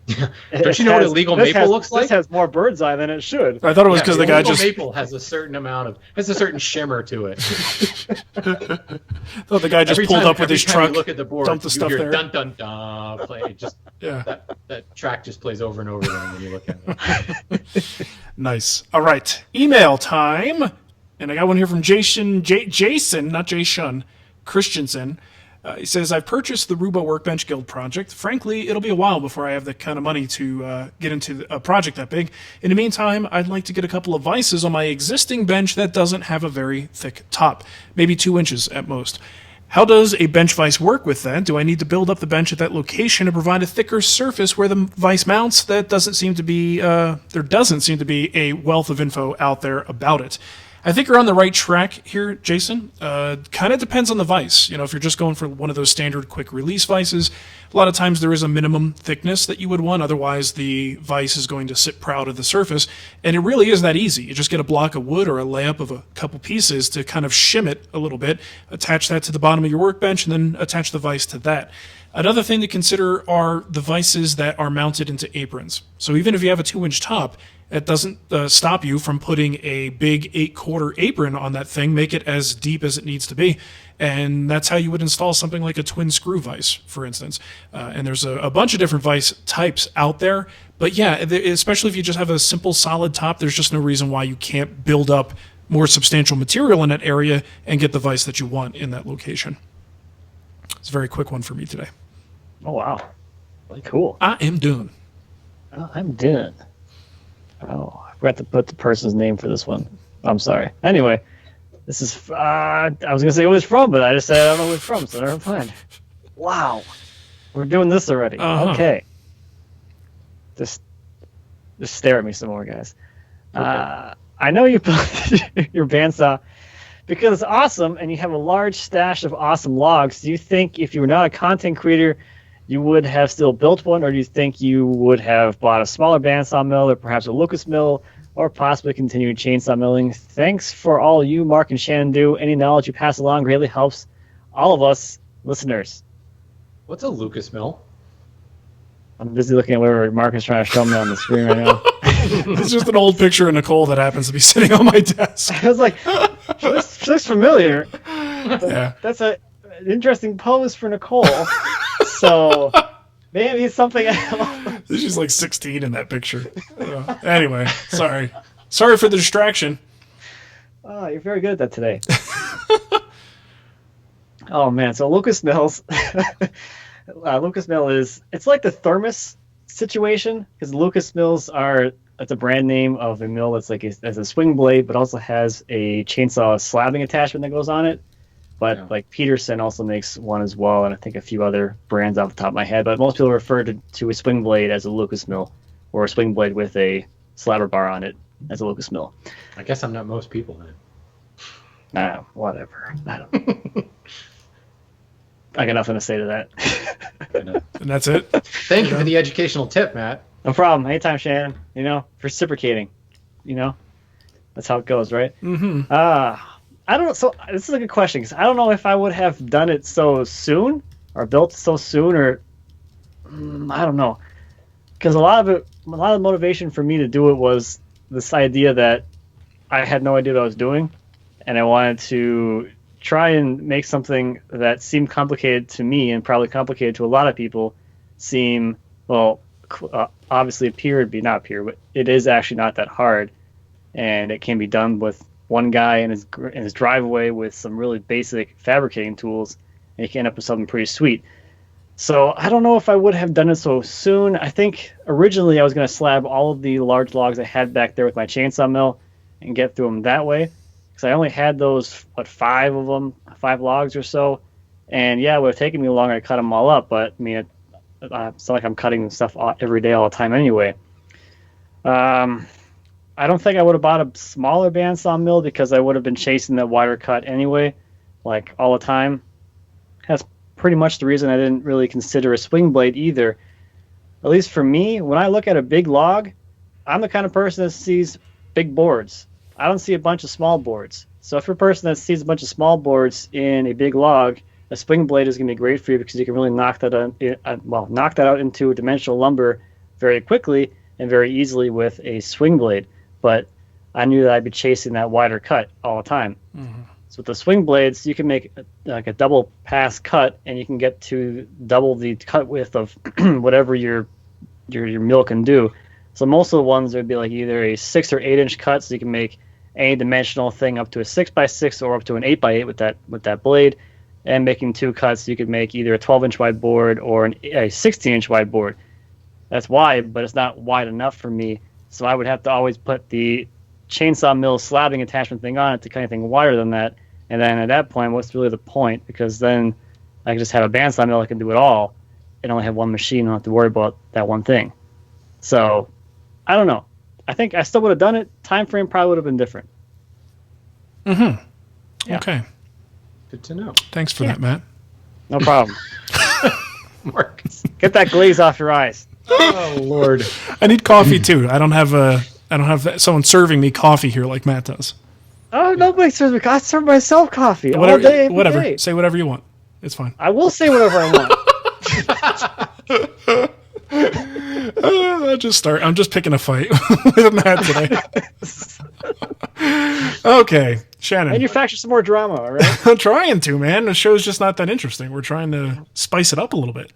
Speaker 2: don't you know what a legal maple looks like?
Speaker 3: This has more bird's eye than it should.
Speaker 1: I thought it was because the guy just
Speaker 2: maple has a certain shimmer to it.
Speaker 1: I thought the guy just pulled up with his truck,
Speaker 2: you look at the board,
Speaker 1: dumped the stuff
Speaker 2: hear
Speaker 1: there.
Speaker 2: Dun dun dun. Play just that track just plays over and over again when you look at it.
Speaker 1: Nice. All right, email time, and I got one here from Jason, not Jay Shun, Christensen. He says, I've purchased the Rubo Workbench Guild project. Frankly, it'll be a while before I have the kind of money to get into a project that big. In the meantime, I'd like to get a couple of vices on my existing bench that doesn't have a very thick top, maybe 2 inches at most. How does a bench vise work with that? Do I need to build up the bench at that location to provide a thicker surface where the vise mounts? There doesn't seem to be a wealth of info out there about it. I think you're on the right track here, Jason. Kind of depends on the vise. If you're just going for one of those standard quick release vices, a lot of times there is a minimum thickness that you would want. Otherwise, the vise is going to sit proud of the surface. And it really is that easy. You just get a block of wood or a layup of a couple pieces to kind of shim it a little bit, attach that to the bottom of your workbench, and then attach the vise to that. Another thing to consider are the vices that are mounted into aprons. So even if you have a 2-inch top, it doesn't stop you from putting a big 8/4 apron on that thing, make it as deep as it needs to be. And that's how you would install something like a twin screw vise, for instance. And there's a bunch of different vise types out there. But yeah, especially if you just have a simple solid top, there's just no reason why you can't build up more substantial material in that area and get the vise that you want in that location. It's a very quick one for me today.
Speaker 3: Oh, wow. Cool.
Speaker 1: I am done.
Speaker 3: Oh, I'm done. Oh, I forgot to put the person's name for this one. I'm sorry. Anyway, this is, I was going to say who it's from, but I just said I don't know who it's from, so never mind. Wow. We're doing this already.
Speaker 1: Uh-huh.
Speaker 3: Okay. Just stare at me some more, guys.
Speaker 2: Okay.
Speaker 3: I know you built your bandsaw because it's awesome and you have a large stash of awesome logs. Do you think if you were not a content creator, you would have still built one, or do you think you would have bought a smaller bandsaw mill, or perhaps a Lucas mill, or possibly continue chainsaw milling? Thanks for all you, Mark and Shannon, do. Any knowledge you pass along greatly helps all of us listeners.
Speaker 2: What's a Lucas mill?
Speaker 3: I'm busy looking at whatever Mark is trying to show me on the screen right now.
Speaker 1: It's just an old picture of Nicole that happens to be sitting on my desk.
Speaker 3: I was like, this looks familiar.
Speaker 1: Yeah.
Speaker 3: That's an interesting pose for Nicole. So maybe it's something else.
Speaker 1: She's like 16 in that picture. Anyway, sorry. Sorry for the distraction.
Speaker 3: Oh, you're very good at that today. Oh, man. So Lucas Mills. Lucas Mill it's like the thermos situation, because Lucas Mills it's a brand name of a mill that's like has a swing blade, but also has a chainsaw slabbing attachment that goes on it. But like Peterson also makes one as well, and I think a few other brands off the top of my head. But most people refer to a swing blade as a Lucas Mill, or a swing blade with a slabber bar on it as a Lucas Mill.
Speaker 2: I guess I'm not most people then.
Speaker 3: Nah, whatever. I don't. I got nothing to say to that.
Speaker 1: And that's it.
Speaker 2: Thank you for the educational tip, Matt.
Speaker 3: No problem. Anytime, Shannon. Reciprocating. That's how it goes, right?
Speaker 1: Mm-hmm.
Speaker 3: I don't know. So this is a good question, because I don't know if I would have done it so soon, or built so soon, or I don't know. Because a lot of the motivation for me to do it was this idea that I had no idea what I was doing, and I wanted to try and make something that seemed complicated to me, and probably complicated to a lot of people, seem, well, obviously not appear, but it is actually not that hard, and it can be done with one guy in his driveway with some really basic fabricating tools, and you can end up with something pretty sweet. So I don't know if I would have done it so soon. I think originally I was going to slab all of the large logs I had back there with my chainsaw mill and get through them that way, because I only had those, 5 logs or so. And yeah, it would have taken me longer to cut them all up, but I mean, it's not like I'm cutting stuff every day all the time anyway. I don't think I would have bought a smaller bandsaw mill, because I would have been chasing that wider cut anyway, like all the time. That's pretty much the reason I didn't really consider a swing blade either. At least for me, when I look at a big log, I'm the kind of person that sees big boards. I don't see a bunch of small boards. So if you're a person that sees a bunch of small boards in a big log, a swing blade is going to be great for you, because you can really knock that out into a dimensional lumber very quickly and very easily with a swing blade. But I knew that I'd be chasing that wider cut all the time. Mm-hmm. So with the swing blades, you can make like a double pass cut, and you can get to double the cut width of whatever your mill can do. So most of the ones would be like either a 6 or 8 inch cut, so you can make any dimensional thing up to a 6x6 or up to an 8x8 with that blade. And making 2 cuts, you could make either a 12-inch wide board or a 16-inch wide board. That's wide, but it's not wide enough for me. So I would have to always put the chainsaw mill slabbing attachment thing on it to cut anything wider than that. And then at that point, what's really the point? Because then I can just have a bandsaw mill that can do it all and only have one machine and not have to worry about that one thing. So I don't know. I think I still would have done it. Time frame probably would have been different.
Speaker 1: Mm-hmm.
Speaker 3: Yeah.
Speaker 1: Okay.
Speaker 2: Good to know.
Speaker 1: Thanks for that, Matt.
Speaker 3: No problem.
Speaker 2: Mark.
Speaker 3: Get that glaze off your eyes.
Speaker 2: Oh, Lord.
Speaker 1: I need coffee too. I don't have someone serving me coffee here like Matt does.
Speaker 3: Oh, nobody serves me. I serve myself coffee
Speaker 1: Whatever,
Speaker 3: all day, every
Speaker 1: whatever.
Speaker 3: day.
Speaker 1: Say whatever you want. It's fine.
Speaker 3: I will say whatever I want.
Speaker 1: I'm just picking a fight with Matt today. Okay, Shannon.
Speaker 3: Manufacture some more drama, all right?
Speaker 1: I'm trying to, man. The show's just not that interesting. We're trying to spice it up a little bit.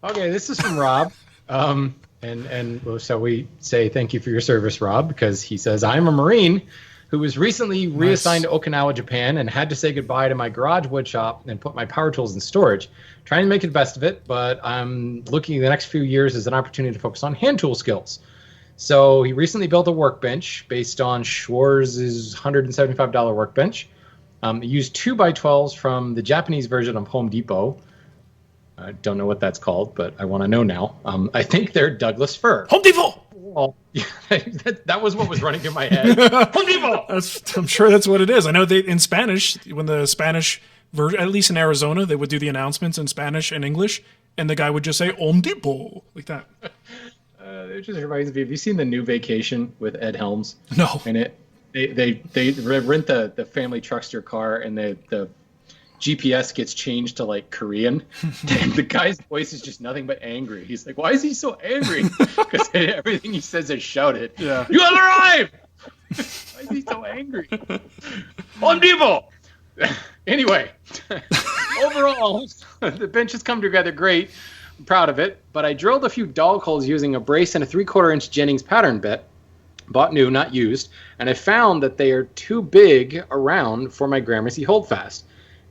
Speaker 2: Okay, this is from Rob. And so we say thank you for your service, Rob, because he says, I'm a Marine who was recently reassigned to Okinawa, Japan, and had to say goodbye to my garage wood shop and put my power tools in storage. Trying to make the best of it, but I'm looking at the next few years as an opportunity to focus on hand tool skills. So he recently built a workbench based on Schwarz's $175 workbench. He used 2x12s from the Japanese version of Home Depot. I don't know what that's called, but I want to know now. I think they're Douglas fir.
Speaker 1: Home Depot!
Speaker 2: Well, that was what was running in my head. Home Depot!
Speaker 1: I'm sure that's what it is. I know in Spanish, when the Spanish version, at least in Arizona, they would do the announcements in Spanish and English, And the guy would just say, Home Depot, like that.
Speaker 2: It just reminds me. Have you seen the new Vacation with Ed Helms?
Speaker 1: No.
Speaker 2: And they rent the family truckster car, and the GPS gets changed to like Korean, and the guy's voice is just nothing but angry. He's like, "Why is he so angry?" Because everything he says is shouted.
Speaker 1: Yeah.
Speaker 2: You have arrived. Why is he so angry? Home Depot. Anyway, overall, the bench has come together great. I'm proud of it, but I drilled a few dog holes using a brace and a 3/4 inch Jennings pattern bit, bought new, not used, and I found that they are too big around for my Gramercy holdfast.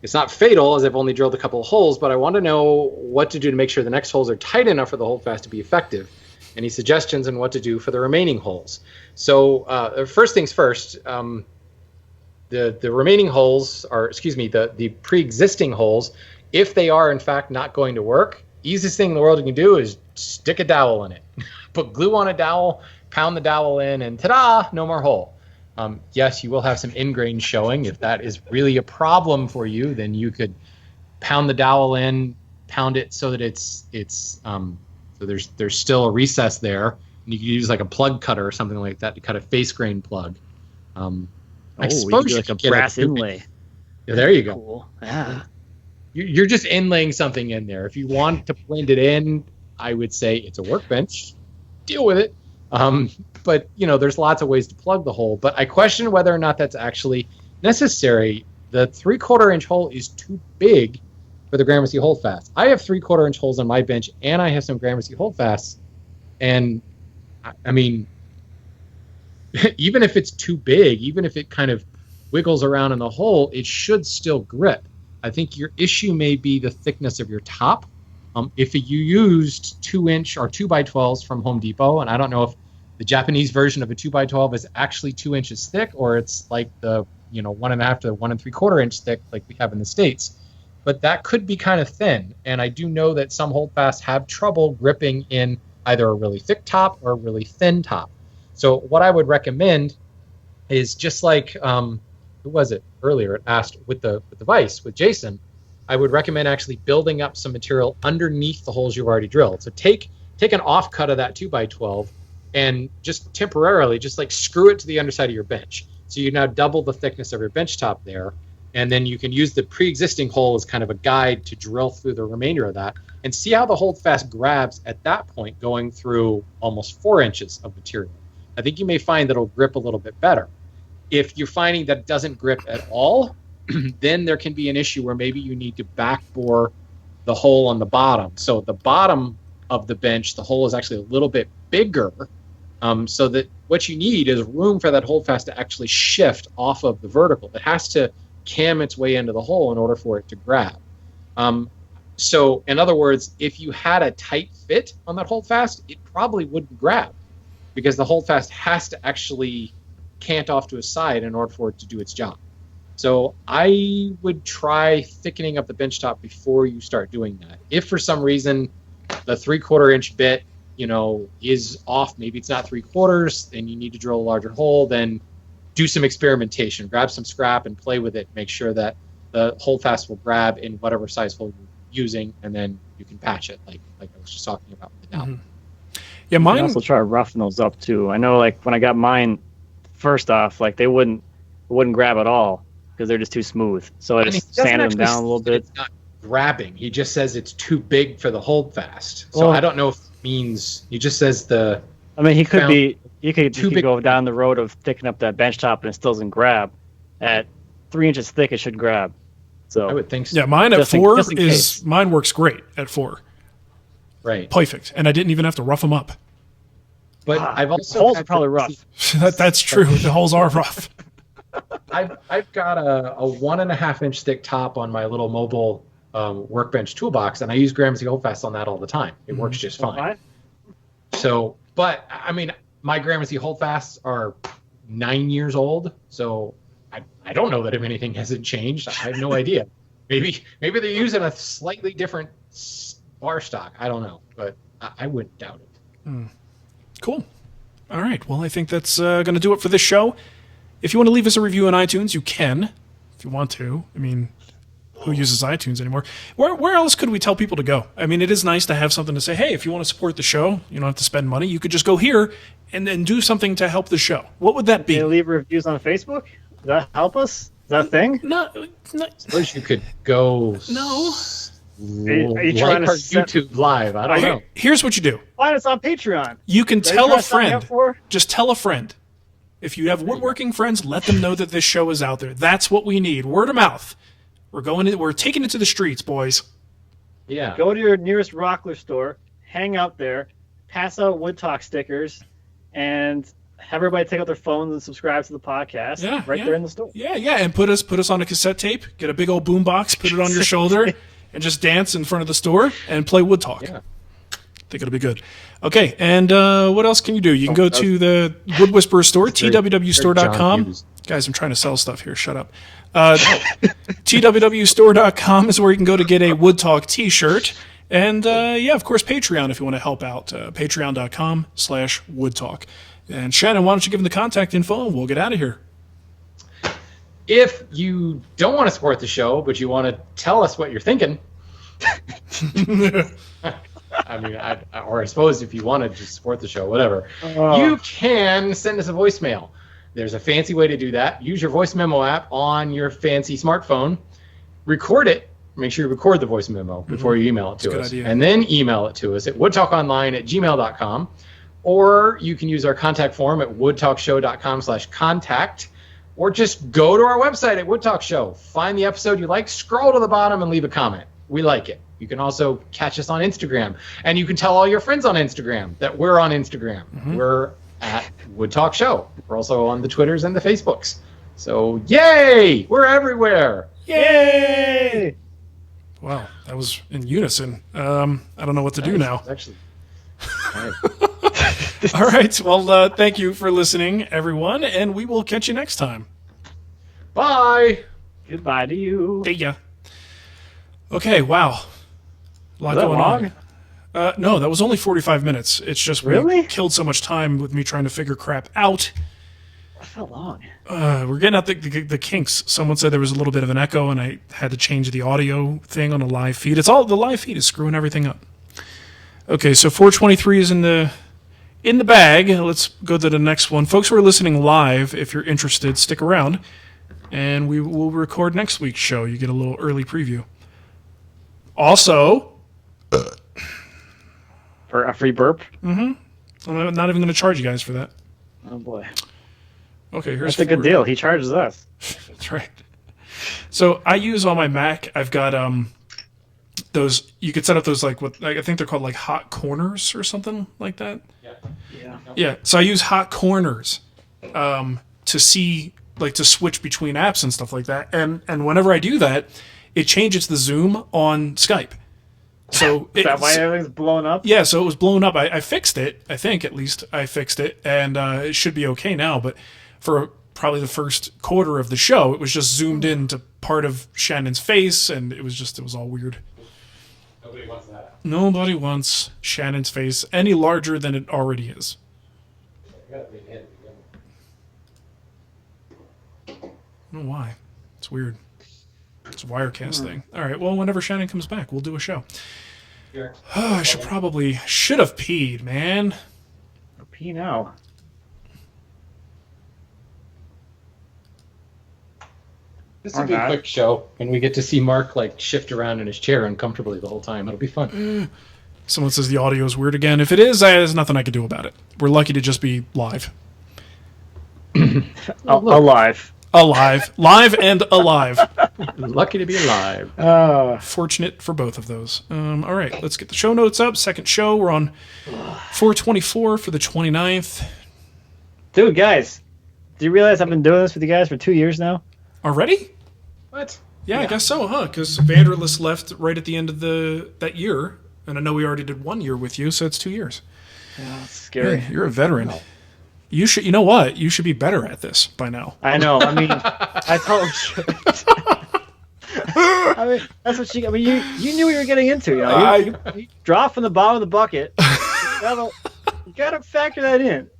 Speaker 2: It's not fatal, as I've only drilled a couple of holes, but I want to know what to do to make sure the next holes are tight enough for the holdfast to be effective. Any suggestions on what to do for the remaining holes? So first things first, the remaining holes, or excuse me, the pre-existing holes, if they are in fact not going to work, easiest thing in the world you can do is stick a dowel in it. Put glue on a dowel, pound the dowel in, and ta-da, no more hole. Yes, you will have some ingrain showing. If that is really a problem for you, then you could pound the dowel in, pound it so that it's so there's still a recess there, and you can use like a plug cutter or something like that to cut a face grain plug. I suppose
Speaker 3: you
Speaker 2: you
Speaker 3: like a
Speaker 2: could get
Speaker 3: brass inlay.
Speaker 2: Yeah, there you go.
Speaker 3: Cool. Yeah.
Speaker 2: You're just inlaying something in there. If you want to blend it in, I would say it's a workbench. Deal with it. But there's lots of ways to plug the hole. But I question whether or not that's actually necessary. The 3/4 inch hole is too big for the Gramercy holdfast. I have 3/4 inch holes on my bench, and I have some Gramercy holdfasts. And I mean, even if it's too big, even if it kind of wiggles around in the hole, it should still grip. I think your issue may be the thickness of your top. If you used 2-inch or 2x12s from Home Depot, and I don't know if the Japanese version of a 2x12 is actually 2 inches thick, or it's like the 1.5 to 1 3/4 inch thick like we have in the States, but that could be kind of thin. And I do know that some holdfasts have trouble gripping in either a really thick top or a really thin top. So what I would recommend is just like who was it earlier? It asked with the vise with Jason. I would recommend actually building up some material underneath the holes you've already drilled. So take an offcut of that 2x12 and just temporarily just like screw it to the underside of your bench. So you now double the thickness of your bench top there, and then you can use the pre-existing hole as kind of a guide to drill through the remainder of that and see how the holdfast grabs at that point, going through almost 4 inches of material. I think you may find that it'll grip a little bit better. If you're finding that it doesn't grip at all, then there can be an issue where maybe you need to backbore the hole on the bottom. So at the bottom of the bench, the hole is actually a little bit bigger, so that what you need is room for that holdfast to actually shift off of the vertical. It has to cam its way into the hole in order for it to grab. So in other words, if you had a tight fit on that holdfast, it probably wouldn't grab, because the holdfast has to actually cant off to a side in order for it to do its job. So I would try thickening up the bench top before you start doing that. If for some reason the 3/4 inch bit, is off, maybe it's not 3/4, and you need to drill a larger hole, then do some experimentation. Grab some scrap and play with it. Make sure that the holdfast will grab in whatever size hole you're using, and then you can patch it, like I was just talking about with the dowel.
Speaker 1: Mm-hmm. Yeah, mine.
Speaker 3: You can also try to roughen those up too. I know, like when I got mine, first off, like it wouldn't grab at all because they're just too smooth. So I just sanded them down a little bit.
Speaker 2: It's not grabbing. He just says it's too big for the holdfast. So I don't know if it means he just says the.
Speaker 3: I mean, he could go down the road of thickening up that bench top and it still doesn't grab. At 3 inches thick, it should grab. So
Speaker 2: I would think so.
Speaker 1: Yeah, mine at 4
Speaker 3: case.
Speaker 1: mine works great at 4.
Speaker 2: Right.
Speaker 1: Perfect, and I didn't even have to rough them up.
Speaker 2: But I've also
Speaker 3: holes are probably rough.
Speaker 1: That's true. The holes are rough.
Speaker 2: I've got a 1.5 inch thick top on my little mobile Workbench toolbox, and I use Gramercy holdfast on that all the time. It works just fine. So, but I mean, my Gramercy holdfasts are 9 years old, so I don't know that if anything hasn't changed. I have no idea. Maybe they're using a slightly different bar stock. I don't know, but I wouldn't doubt it.
Speaker 1: Cool. All right. Well, I think that's going to do it for this show. If you want to leave us a review on iTunes, you can, if you want to. I mean, who uses iTunes anymore. Where else could we tell people to go? I mean, it is nice to have something to say, hey, if you want to support the show, you don't have to spend money. You could just go here and then do something to help the show. What would that be?
Speaker 3: Can you leave reviews on Facebook? Does that help us? Is that a thing?
Speaker 1: No.
Speaker 2: Suppose you could go.
Speaker 1: No.
Speaker 3: Are you trying to
Speaker 2: our YouTube live? I don't know.
Speaker 1: Here's what you do.
Speaker 3: Find us on Patreon.
Speaker 1: You can
Speaker 3: Is that
Speaker 1: tell
Speaker 3: what
Speaker 1: a
Speaker 3: you're signing
Speaker 1: friend.
Speaker 3: up for?
Speaker 1: Just tell a friend. If you have woodworking friends, let them know that this show is out there. That's what we need. Word of mouth. We're taking it to the streets, boys.
Speaker 2: Yeah.
Speaker 3: Go to your nearest Rockler store, hang out there, pass out Wood Talk stickers, and have everybody take out their phones and subscribe to the podcast there in the store.
Speaker 1: Yeah, and put us on a cassette tape, get a big old boom box, put it on your shoulder, and just dance in front of the store and play Wood Talk.
Speaker 2: Yeah.
Speaker 1: I think it'll be good. Okay, and what else can you do? You can go to the Wood Whisperer store, twwstore.com. Guys, I'm trying to sell stuff here. Shut up. twwstore.com is where you can go to get a Wood Talk t-shirt. And, of course, Patreon if you want to help out. Patreon.com/woodtalk. And Shannon, why don't you give them the contact info and we'll get out of here.
Speaker 2: If you don't want to support the show, but you want to tell us what you're thinking, I mean, or I suppose if you want to just support the show, whatever, you can send us a voicemail. There's a fancy way to do that. Use your voice memo app on your fancy smartphone. Record it. Make sure you record the voice memo before you email it to us. And then email it to us at woodtalkonline@gmail.com. Or you can use our contact form at woodtalkshow.com/contact. Or just go to our website at Wood Talk Show. Find the episode you like, scroll to the bottom, and leave a comment. We like it. You can also catch us on Instagram. And you can tell all your friends on Instagram that we're on Instagram. We're at Wood Talk Show. We're also on the Twitters and the Facebooks. So, yay! We're everywhere.
Speaker 3: Yay!
Speaker 1: Wow, that was in unison. I don't know what to do now.
Speaker 2: Actually,
Speaker 1: All right, well, thank you for listening, everyone, and we will catch you next time.
Speaker 2: bye!
Speaker 3: Goodbye to you.
Speaker 1: See ya. Okay, wow. A lot
Speaker 3: Was that
Speaker 1: going
Speaker 3: long?
Speaker 1: on. No, that was only 45 minutes. It's just we
Speaker 3: Really?
Speaker 1: killed so much time with me trying to figure crap out.
Speaker 3: That felt long.
Speaker 1: We're getting out the kinks. Someone said there was a little bit of an echo, and I had to change the audio thing on a live feed. The live feed is screwing everything up. Okay, so 423 is in the bag. Let's go to the next one. Folks who are listening live, if you're interested, stick around, and we will record next week's show. You get a little early preview. Also,
Speaker 3: For a free burp?
Speaker 1: I'm not even going to charge you guys for that.
Speaker 3: Oh, boy.
Speaker 1: Okay, here's
Speaker 3: That's a good deal. He charges us.
Speaker 1: That's right. So I use on my Mac. I've got those. You could set up those I think they're called like hot corners or something like that.
Speaker 3: Yeah.
Speaker 1: Yeah. So I use hot corners to see to switch between apps and stuff like that. And whenever I do that, it changes the zoom on Skype. So
Speaker 3: Is that why everything's blown up?
Speaker 1: Yeah, so it was blown up. I fixed it. I think at least I fixed it, and it should be okay now. But for probably the first quarter of the show, it was just zoomed into part of Shannon's face, and it was all weird.
Speaker 2: Nobody wants that.
Speaker 1: Nobody wants Shannon's face any larger than it already is. I don't know why. It's weird. It's a Wirecast thing. All right, well, whenever Shannon comes back, we'll do a show.
Speaker 2: Sure.
Speaker 1: Oh, I should have peed, man.
Speaker 3: Pee now.
Speaker 2: This will be a quick show, and we get to see Mark shift around in his chair uncomfortably the whole time. It'll be fun.
Speaker 1: Someone says the audio is weird again. If it is, there's nothing I can do about it. We're lucky to just be live.
Speaker 3: Alive.
Speaker 1: Live and alive.
Speaker 2: Lucky to be alive.
Speaker 1: Fortunate for both of those. All right, let's get the show notes up. Second show, we're on 424 for the 29th.
Speaker 3: Dude, guys, do you realize I've been doing this with you guys for 2 years now?
Speaker 1: Already?
Speaker 2: What?
Speaker 1: Yeah, I guess so, huh? Because Vanderlist left right at the end of that year, and I know we already did 1 year with you, so it's 2 years.
Speaker 3: Yeah, that's scary.
Speaker 1: Yeah, you're a veteran. No. You know what? You should be better at this by now.
Speaker 3: I know. I mean, I totally should. I mean, that's what you knew what you were getting into. You know, you draw from the bottom of the bucket. You gotta factor that in.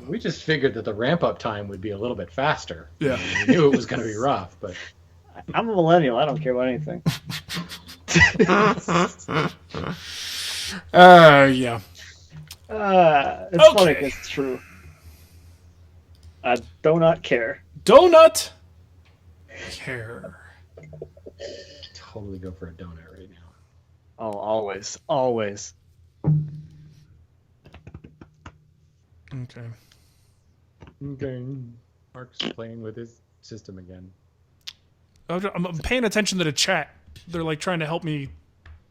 Speaker 2: We just figured that the ramp up time would be a little bit faster.
Speaker 1: Yeah,
Speaker 2: we knew it was going to be rough, but
Speaker 3: I'm a millennial. I don't care about anything.
Speaker 1: Yeah.
Speaker 3: It's funny because it's true. I do not care.
Speaker 1: Donut care.
Speaker 2: Totally go for a donut right now.
Speaker 3: Oh, always. Always.
Speaker 1: Okay.
Speaker 2: Okay. Mark's playing with his system again.
Speaker 1: I'm paying attention to the chat. They're like trying to help me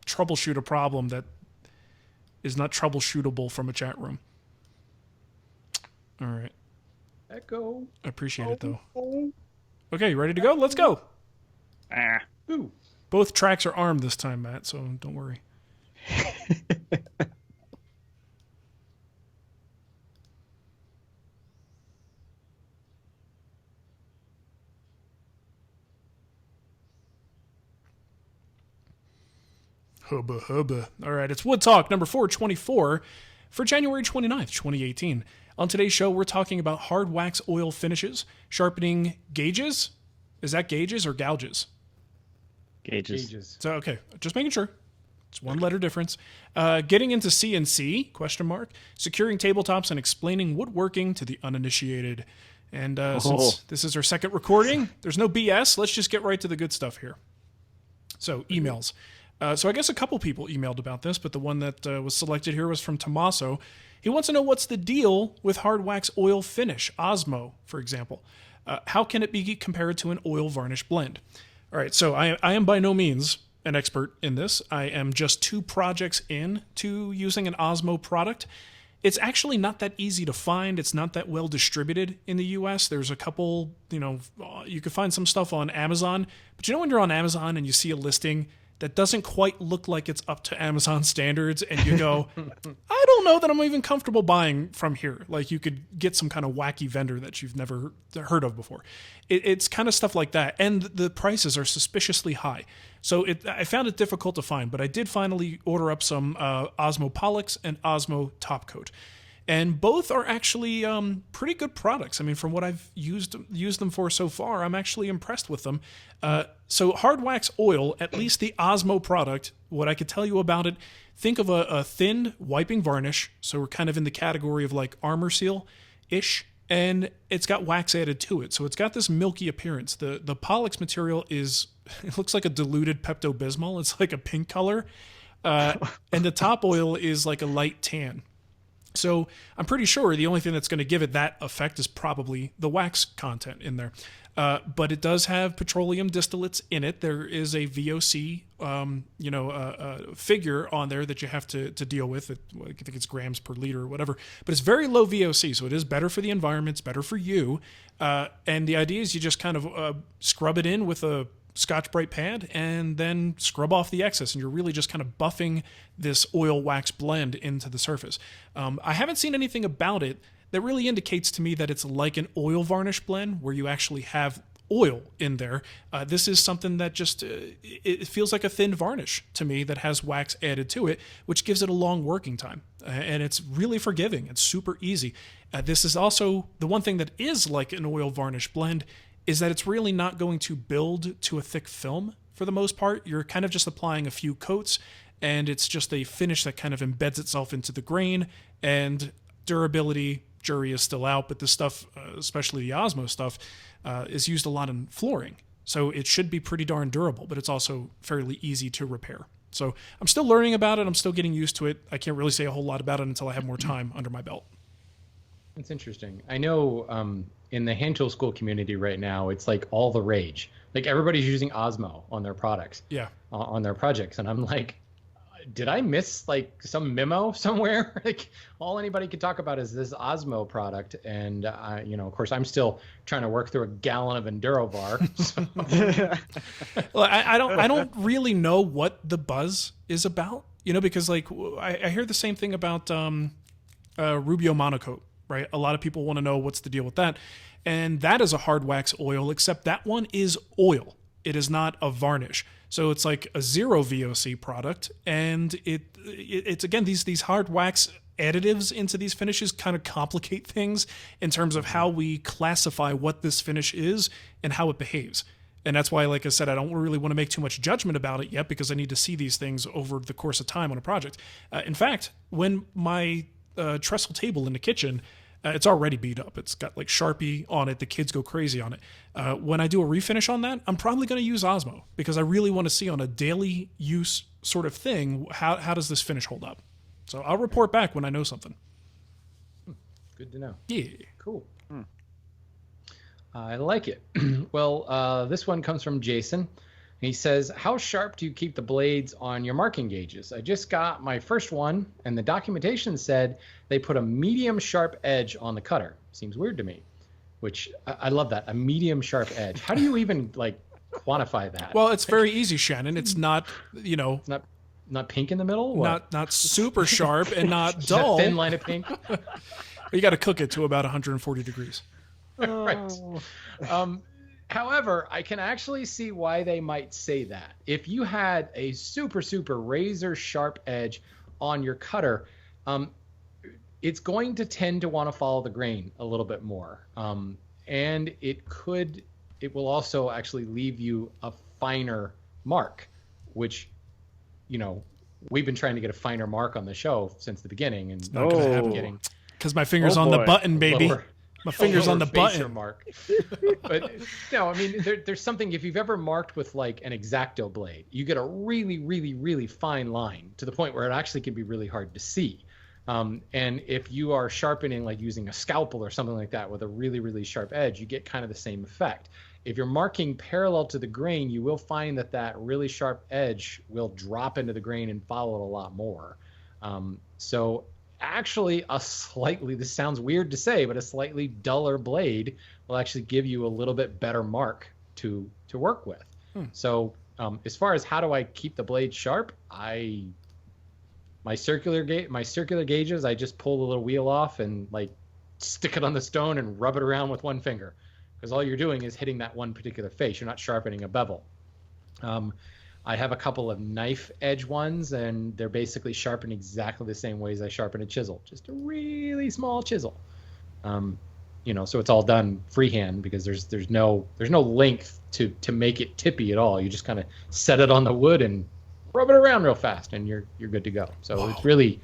Speaker 1: troubleshoot a problem that is not troubleshootable from a chat room. All right.
Speaker 2: Echo.
Speaker 1: I appreciate it, though. Okay, you ready to go? Let's go.
Speaker 2: Ooh.
Speaker 1: Both tracks are armed this time, Matt, so don't worry. Hubba hubba. All right, it's Wood Talk number 424 for January 29th, 2018. On today's show, we're talking about hard wax oil finishes, sharpening gauges. Is that gauges or gouges?
Speaker 3: Gauges.
Speaker 1: So, okay, just making sure. It's one letter difference. Getting into CNC, question mark, securing tabletops and explaining woodworking to the uninitiated. And since this is our second recording, there's no BS. Let's just get right to the good stuff here. So, emails. So I guess a couple people emailed about this, but the one that was selected here was from Tommaso. He wants to know what's the deal with hard wax oil finish, Osmo, for example. How can it be compared to an oil varnish blend? All right, so I am by no means an expert in this. I am just 2 projects in to using an Osmo product. It's actually not that easy to find. It's not that well distributed in the US. There's a couple, you can find some stuff on Amazon, but when you're on Amazon and you see a listing that doesn't quite look like it's up to Amazon standards, and you go, I don't know that I'm even comfortable buying from here. Like, you could get some kind of wacky vendor that you've never heard of before. It's kind of stuff like that, and the prices are suspiciously high. So I found it difficult to find, but I did finally order up some Osmo Pollux and Osmo Top Coat. And both are actually pretty good products. I mean, from what I've used them for so far, I'm actually impressed with them. So hard wax oil, at least the Osmo product, what I could tell you about it, think of a thin wiping varnish. So we're kind of in the category of like Armor Seal-ish. And it's got wax added to it. So it's got this milky appearance. The Pollux material it looks like a diluted Pepto-Bismol. It's like a pink color. And the top oil is like a light tan. So I'm pretty sure the only thing that's going to give it that effect is probably the wax content in there. But it does have petroleum distillates in it. There is a VOC, figure on there that you have to deal with. I think it's grams per liter or whatever. But it's very low VOC, so it is better for the environment. It's better for you. And the idea is you just kind of scrub it in with a Scotch-Brite pad and then scrub off the excess, and you're really just kind of buffing this oil wax blend into the surface. I haven't seen anything about it that really indicates to me that it's like an oil varnish blend where you actually have oil in there. This is something that just it feels like a thin varnish to me that has wax added to it, which gives it a long working time, and it's really forgiving. It's super easy. This is also the one thing that is like an oil varnish blend is that it's really not going to build to a thick film for the most part. You're kind of just applying a few coats, and it's just a finish that kind of embeds itself into the grain. And durability, jury is still out, but this stuff, especially the Osmo stuff, is used a lot in flooring. So it should be pretty darn durable, but it's also fairly easy to repair. So I'm still learning about it. I'm still getting used to it. I can't really say a whole lot about it until I have more time under my belt.
Speaker 2: That's interesting. I know in the hand tool school community right now, it's like all the rage. Like everybody's using Osmo on their products, on their projects, and I'm like, did I miss like some memo somewhere? Like all anybody could talk about is this Osmo product, and of course, I'm still trying to work through a gallon of EnduroVar. So.
Speaker 1: Well, I don't really know what the buzz is about, because like I hear the same thing about Rubio Monocoat. Right? A lot of people want to know what's the deal with that. And that is a hard wax oil, except that one is oil. It is not a varnish. So it's like a zero VOC product. And it's again, these hard wax additives into these finishes kind of complicate things in terms of how we classify what this finish is and how it behaves. And that's why, like I said, I don't really want to make too much judgment about it yet because I need to see these things over the course of time on a project. In fact, when my trestle table in the kitchen, it's already beat up. It's got like Sharpie on it. The kids go crazy on it. When I do a refinish on that, I'm probably going to use Osmo because I really want to see on a daily use sort of thing, how does this finish hold up? So I'll report back when I know something.
Speaker 2: Good to know.
Speaker 1: Yeah.
Speaker 2: Cool. I like it. Well, this one comes from Jason. He says, how sharp do you keep the blades on your marking gauges? I just got my first one, and the documentation said they put a medium sharp edge on the cutter. Seems weird to me, which I love that, a medium sharp edge. How do you even, like, quantify that?
Speaker 1: Well, it's very easy, Shannon. It's not,
Speaker 2: It's not pink in the middle? What?
Speaker 1: not super sharp and not
Speaker 2: Just
Speaker 1: dull.
Speaker 2: a thin line of pink?
Speaker 1: You got to cook it to about 140 degrees.
Speaker 2: Right. However, I can actually see why they might say that. If you had a super razor sharp edge on your cutter, it's going to tend to want to follow the grain a little bit more. And it will also actually leave you a finer mark, which, we've been trying to get a finer mark on the show since the beginning, and
Speaker 1: not gonna happen. Because my finger's on the button, baby. My finger's on the button.
Speaker 2: Mark. But no, I mean, there's something, if you've ever marked with like an X-Acto blade, you get a really fine line to the point where it actually can be really hard to see. And if you are sharpening, like using a scalpel or something like that with a really sharp edge, you get kind of the same effect. If you're marking parallel to the grain, you will find that really sharp edge will drop into the grain and follow it a lot more. So actually this sounds weird to say, but a slightly duller blade will actually give you a little bit better mark to work with. So as far as how do I keep the blade sharp, my circular gauges, I just pull the little wheel off and like stick it on the stone and rub it around with one finger, because all you're doing is hitting that one particular face. You're not sharpening a bevel. I have a couple of knife edge ones, and they're basically sharpened exactly the same way as I sharpen a chisel, just a really small chisel. So it's all done freehand because there's no length to make it tippy at all. You just kind of set it on the wood and rub it around real fast, and you're good to go. So It's really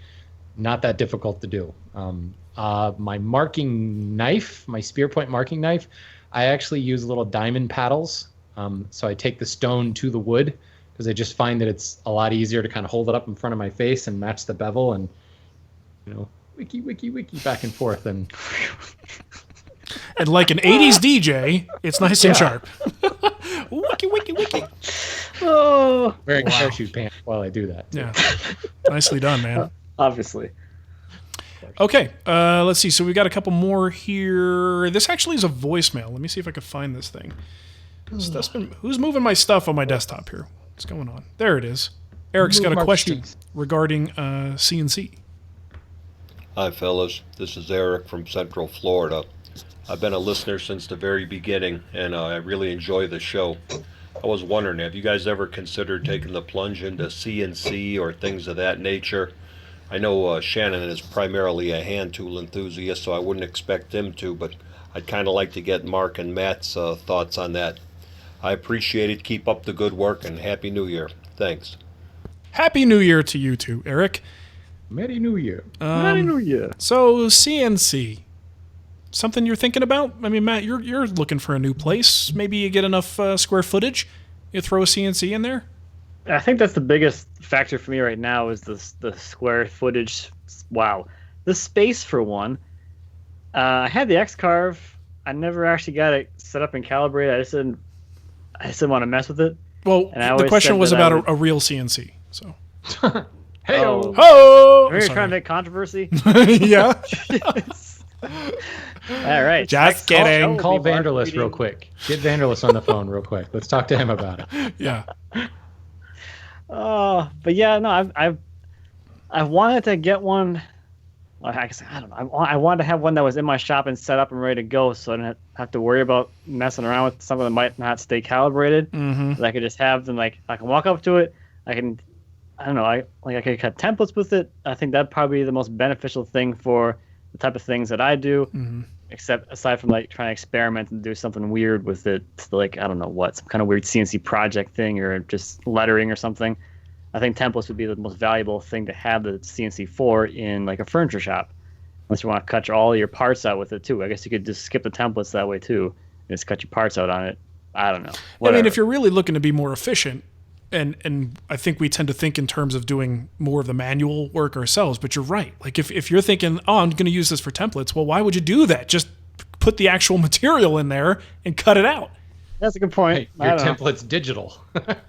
Speaker 2: not that difficult to do. My marking knife, my spear point marking knife, I actually use little diamond paddles. So I take the stone to the wood, because I just find that it's a lot easier to kind of hold it up in front of my face and match the bevel and, wiki back and forth. And
Speaker 1: like an 80s DJ, it's nice and sharp. Wiki.
Speaker 3: Oh,
Speaker 2: wearing parachute pants while I do that.
Speaker 1: Yeah. Nicely done, man.
Speaker 3: Obviously.
Speaker 1: Okay, let's see. So we've got a couple more here. This actually is a voicemail. Let me see if I can find this thing. Who's moving my stuff on my desktop here? What's going on? There it is. Eric's got a question regarding CNC.
Speaker 9: Hi, fellas. This is Eric from Central Florida. I've been a listener since the very beginning, and I really enjoy the show. I was wondering, have you guys ever considered taking the plunge into CNC or things of that nature? I know Shannon is primarily a hand tool enthusiast, so I wouldn't expect him to, but I'd kind of like to get Mark and Matt's thoughts on that. I appreciate it. Keep up the good work, and Happy New Year. Thanks.
Speaker 1: Happy New Year to you too, Eric.
Speaker 2: Merry New Year.
Speaker 3: Merry New Year.
Speaker 1: So CNC, something you're thinking about? I mean, Matt, you're looking for a new place. Maybe you get enough square footage, you throw a CNC in there.
Speaker 3: I think that's the biggest factor for me right now is the square footage. Wow, the space for one. I had the X-Carve. I never actually got it set up and calibrated. I just didn't want to mess with it.
Speaker 1: Well, the question was about a real CNC. So.
Speaker 2: Hey-o.
Speaker 1: Ho!
Speaker 3: We're trying to make controversy.
Speaker 1: Yeah.
Speaker 3: All right.
Speaker 1: Just kidding.
Speaker 2: Call Vanderlist real quick. Get Vanderlist on the phone real quick. Let's talk to him about it.
Speaker 1: Yeah.
Speaker 3: But yeah, no, I wanted to get one. I don't know. I wanted to have one that was in my shop and set up and ready to go, so I didn't have to worry about messing around with something that might not stay calibrated.
Speaker 1: Mm-hmm.
Speaker 3: I could just have them, like, I can walk up to it. I don't know. I could cut templates with it. I think that'd probably be the most beneficial thing for the type of things that I do.
Speaker 1: Mm-hmm.
Speaker 3: except aside from like trying to experiment and do something weird with it, like I don't know what, some kind of weird CNC project thing or just lettering or something. I think templates would be the most valuable thing to have the CNC for in like a furniture shop. Unless you want to cut all your parts out with it too. I guess you could just skip the templates that way too, and just cut your parts out on it. I don't know. Whatever.
Speaker 1: I mean, if you're really looking to be more efficient, and I think we tend to think in terms of doing more of the manual work ourselves, but you're right. Like if you're thinking, oh, I'm going to use this for templates, well, why would you do that? Just put the actual material in there and cut it out.
Speaker 3: That's a good point.
Speaker 2: Hey, your template's digital.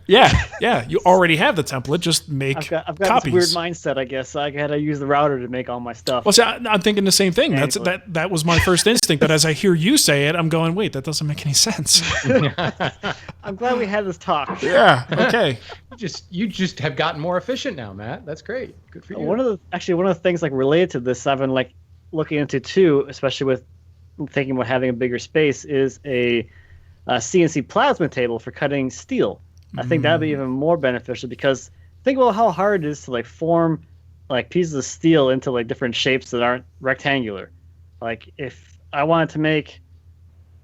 Speaker 1: Yeah. You already have the template. Just make
Speaker 3: I've got
Speaker 1: copies.
Speaker 3: this weird mindset, I guess. I got to use the router to make all my stuff.
Speaker 1: Well, see, I'm thinking the same thing. That was my first instinct. But as I hear you say it, I'm going, wait, that doesn't make any sense.
Speaker 3: I'm glad we had this talk.
Speaker 1: Yeah. Okay.
Speaker 2: You just have gotten more efficient now, Matt. That's great. Good for you.
Speaker 3: One of the things like related to this I've been like looking into too, especially with thinking about having a bigger space, is a CNC plasma table for cutting steel. I think that'd be even more beneficial because think about how hard it is to like form like pieces of steel into like different shapes that aren't rectangular. Like if I wanted to make,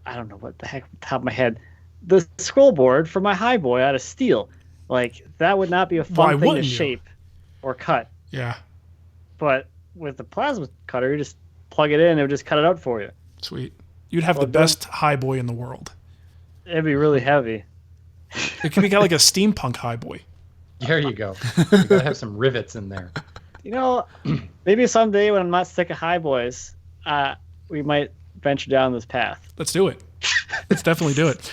Speaker 3: I don't know what the heck off the top of my head, the scroll board for my high boy out of steel, like that would not be a fun thing to shape or cut.
Speaker 1: Yeah.
Speaker 3: But with the plasma cutter, you just plug it in and it would just cut it out for you.
Speaker 1: Sweet. You'd have the best high boy in the world.
Speaker 3: It'd be really heavy.
Speaker 1: It could be kind of like a steampunk high boy.
Speaker 2: There you go. You gotta have some rivets in there.
Speaker 3: You know, maybe someday when I'm not sick of high boys, we might venture down this path.
Speaker 1: Let's do it. Let's definitely do it.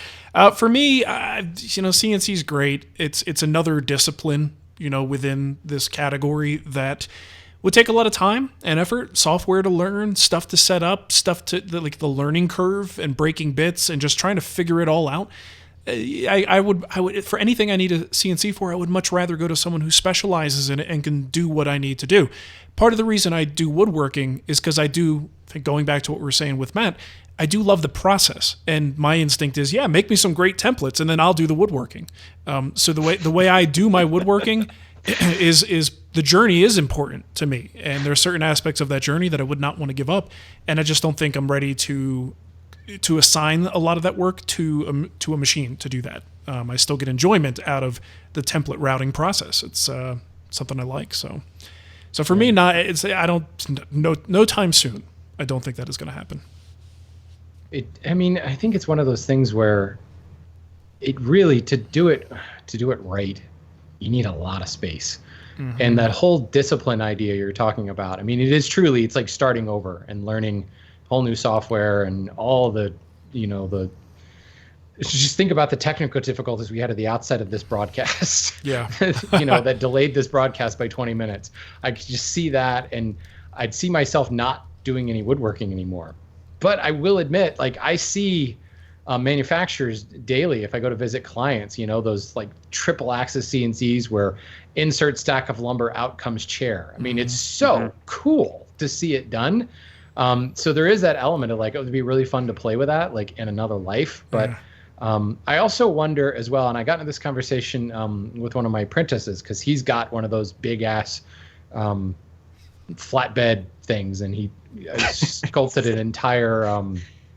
Speaker 1: For me, CNC is great. It's another discipline, within this category that would take a lot of time and effort, software to learn, stuff to set up, stuff to like the learning curve and breaking bits and just trying to figure it all out. I would for anything I need a CNC for, I would much rather go to someone who specializes in it and can do what I need to do. Part of the reason I do woodworking is because going back to what we were saying with Matt, I do love the process, and my instinct is, make me some great templates, and then I'll do the woodworking. So the way I do my woodworking is the journey is important to me, and there are certain aspects of that journey that I would not want to give up, and I just don't think I'm ready to assign a lot of that work to a machine to do that. I still get enjoyment out of the template routing process. It's something I like. So for me, no time soon. I don't think that is going to happen.
Speaker 2: I think it's one of those things where it really to do it right, you need a lot of space. Mm-hmm. And that whole discipline idea you're talking about, it's like starting over and learning whole new software and all the just think about the technical difficulties we had at the outset of this broadcast.
Speaker 1: Yeah.
Speaker 2: That delayed this broadcast by 20 minutes. I could just see that, and I'd see myself not doing any woodworking anymore. But I will admit, like I see manufacturers daily if I go to visit clients, those like triple axis CNCs where insert stack of lumber, out comes chair. It's so cool to see it done. So there is that element of like, it would be really fun to play with that, like in another life. But I also wonder as well, and I got into this conversation with one of my apprentices because he's got one of those big ass flatbed things, and he sculpted an entire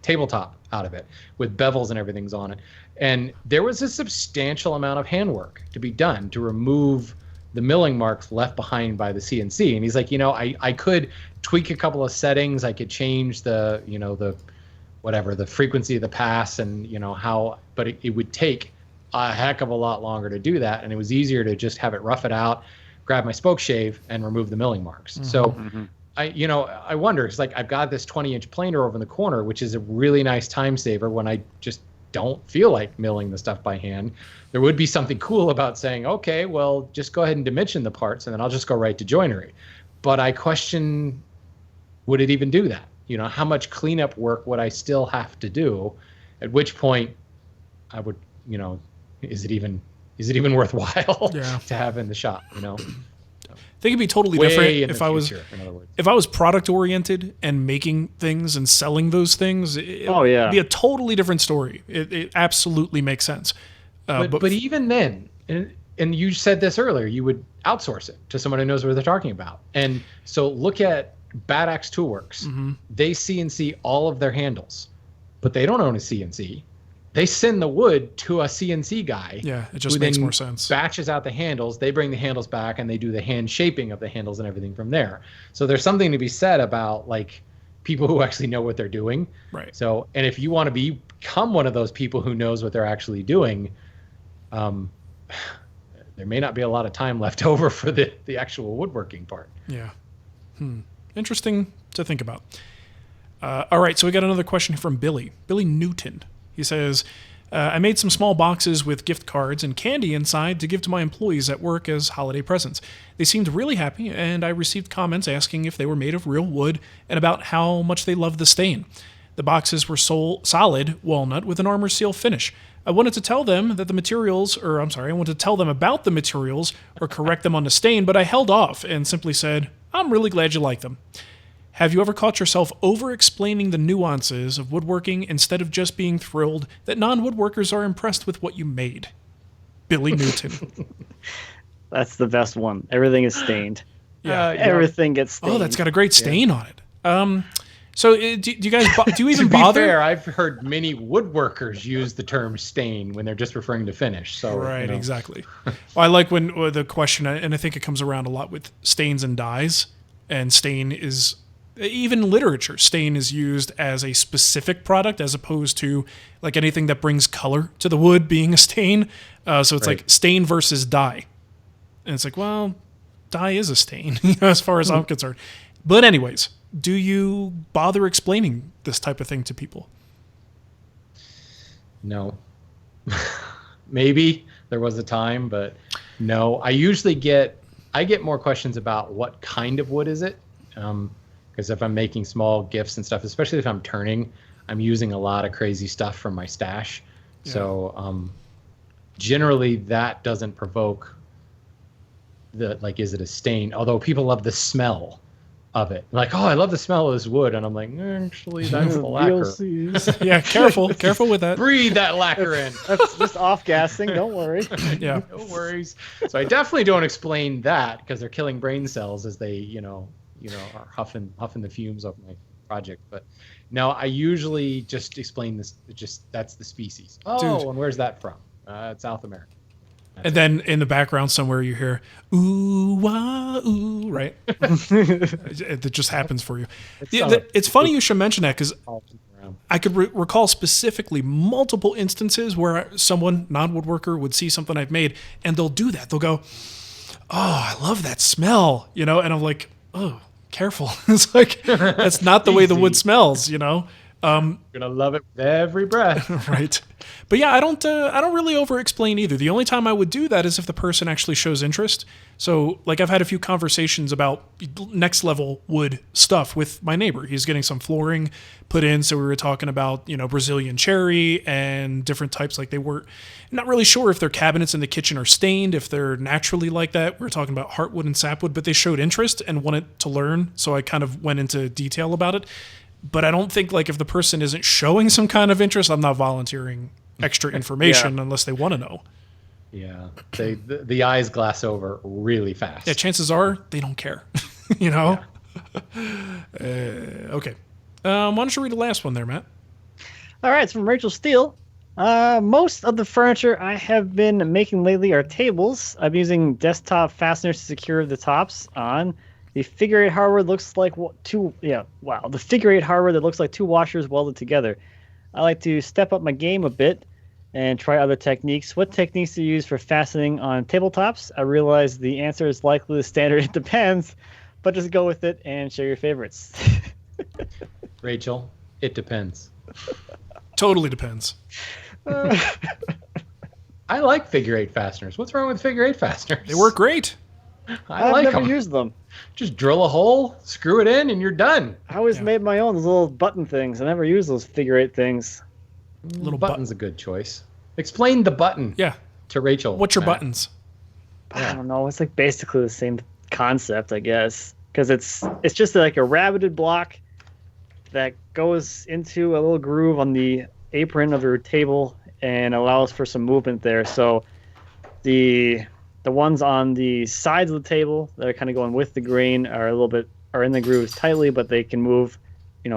Speaker 2: tabletop out of it with bevels and everything's on it. And there was a substantial amount of handwork to be done to remove the milling marks left behind by the CNC. And he's like, I could tweak a couple of settings. I could change the frequency of the pass and, but it would take a heck of a lot longer to do that. And it was easier to just have it rough it out, grab my spoke shave and remove the milling marks. So I wonder, it's like I've got this 20-inch planer over in the corner, which is a really nice time saver when I just don't feel like milling the stuff by hand. There would be something cool about saying, okay, well, just go ahead and dimension the parts and then I'll just go right to joinery. But I question, would it even do that? How much cleanup work would I still have to do? At which point I would, is it even worthwhile to have in the shop,
Speaker 1: I think it'd be totally different if I was product oriented and making things and selling those things. It would be a totally different story. It absolutely makes sense.
Speaker 2: But even then, and you said this earlier, you would outsource it to someone who knows what they're talking about. And so look at Bad Axe Toolworks, they CNC all of their handles, but they don't own a CNC. They send the wood to a CNC guy.
Speaker 1: Yeah, it just makes more sense.
Speaker 2: Batches out the handles. They bring the handles back and they do the hand shaping of the handles and everything from there. So there's something to be said about like people who actually know what they're doing.
Speaker 1: Right.
Speaker 2: So, and if you want to become one of those people who knows what they're actually doing, there may not be a lot of time left over for the actual woodworking part.
Speaker 1: Yeah. Interesting to think about. All right, so we got another question from Billy Newton. He says, I made some small boxes with gift cards and candy inside to give to my employees at work as holiday presents. They seemed really happy, and I received comments asking if they were made of real wood and about how much they loved the stain. The boxes were solid walnut with an armor seal finish. I wanted to tell them about the materials or correct them on the stain, but I held off and simply said, I'm really glad you like them. Have you ever caught yourself over-explaining the nuances of woodworking instead of just being thrilled that non-woodworkers are impressed with what you made? Billy Newton.
Speaker 3: That's the best one. Everything is stained.
Speaker 1: Yeah.
Speaker 3: Everything gets stained.
Speaker 1: Oh, that's got a great stain on it. So do you guys do you even
Speaker 2: to be
Speaker 1: bother?
Speaker 2: fair, I've heard many woodworkers use the term stain when they're just referring to finish. So
Speaker 1: right, exactly. Well, I like when the question, and I think it comes around a lot with stains and dyes, and stain is... Even literature, stain is used as a specific product as opposed to like anything that brings color to the wood being a stain. So it's like stain versus dye. And it's like, well, dye is a stain, as far as I'm concerned. But anyways, do you bother explaining this type of thing to people?
Speaker 2: No. Maybe there was a time, but no. I get more questions about what kind of wood is it. Because if I'm making small gifts and stuff, especially if I'm turning, I'm using a lot of crazy stuff from my stash. Yeah. So generally that doesn't provoke is it a stain? Although people love the smell of it. Like, oh, I love the smell of this wood. And I'm like, actually, that's the lacquer.
Speaker 1: Yeah, careful with that.
Speaker 2: Breathe that lacquer in.
Speaker 3: That's just off-gassing. Don't worry.
Speaker 1: Yeah.
Speaker 2: No worries. So I definitely don't explain that because they're killing brain cells as they, are huffing the fumes of my project. But no, I usually just explain this. That's the species. Oh, dude. And where's that from? It's South America.
Speaker 1: And then in the background somewhere you hear ooh wah ooh, right? It just happens for you. It's funny you should mention that because I could recall specifically multiple instances where someone, non-woodworker, would see something I've made and they'll do that. They'll go, "Oh, I love that smell," and I'm like, "Oh, careful!" It's like that's not the way the wood smells, You're
Speaker 2: gonna love it with every breath,
Speaker 1: right? But yeah, I don't really over-explain either. The only time I would do that is if the person actually shows interest. So, like, I've had a few conversations about next level wood stuff with my neighbor. He's getting some flooring put in, so we were talking about Brazilian cherry and different types. Like, they were not really sure if their cabinets in the kitchen are stained, if they're naturally like that. We were talking about heartwood and sapwood, but they showed interest and wanted to learn, so I kind of went into detail about it. But I don't think, like, if the person isn't showing some kind of interest, I'm not volunteering extra information unless they want to know.
Speaker 2: Yeah, the eyes glass over really fast.
Speaker 1: Yeah, chances are they don't care. Yeah. Okay. Why don't you read the last one there, Matt?
Speaker 3: All right, it's from Rachel Steele. Most of the furniture I have been making lately are tables. I'm using desktop fasteners to secure the tops on. The figure eight hardware looks like the figure eight hardware that looks like two washers welded together. I like to step up my game a bit and try other techniques. What techniques do you use for fastening on tabletops? I realize the answer is likely the standard. It depends, but just go with it and share your favorites.
Speaker 2: Rachel, it depends.
Speaker 1: Totally depends.
Speaker 2: I like figure eight fasteners. What's wrong with figure eight fasteners?
Speaker 1: They work great.
Speaker 3: I've never used them.
Speaker 2: Just drill a hole, screw it in, and you're done.
Speaker 3: I always made my own, those little button things. I never used those figure eight things.
Speaker 2: Little button's a good choice. Explain the button.
Speaker 1: Yeah.
Speaker 2: To Rachel.
Speaker 1: What's your buttons?
Speaker 3: I don't know. It's like basically the same concept, I guess, because it's just like a rabbited block that goes into a little groove on the apron of your table and allows for some movement there. So the ones on the sides of the table that are kind of going with the grain are are in the grooves tightly, but they can move,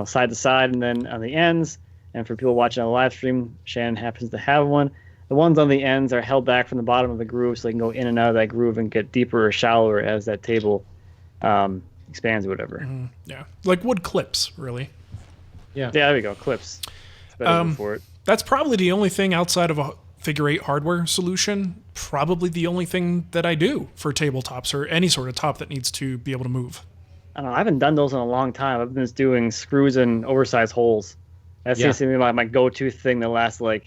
Speaker 3: side to side and then on the ends. And for people watching on the live stream, Shannon happens to have one. The ones on the ends are held back from the bottom of the groove so they can go in and out of that groove and get deeper or shallower as that table expands or whatever.
Speaker 1: Mm-hmm. Yeah, like wood clips, really.
Speaker 3: Yeah, there we go, clips. It's better for it.
Speaker 1: That's probably the only thing outside of a figure 8 hardware solution, probably the only thing that I do for tabletops or any sort of top that needs to be able to move.
Speaker 3: I don't know, I haven't done those in a long time. I've been just doing screws and oversized holes. That seems to be my go-to thing the last 4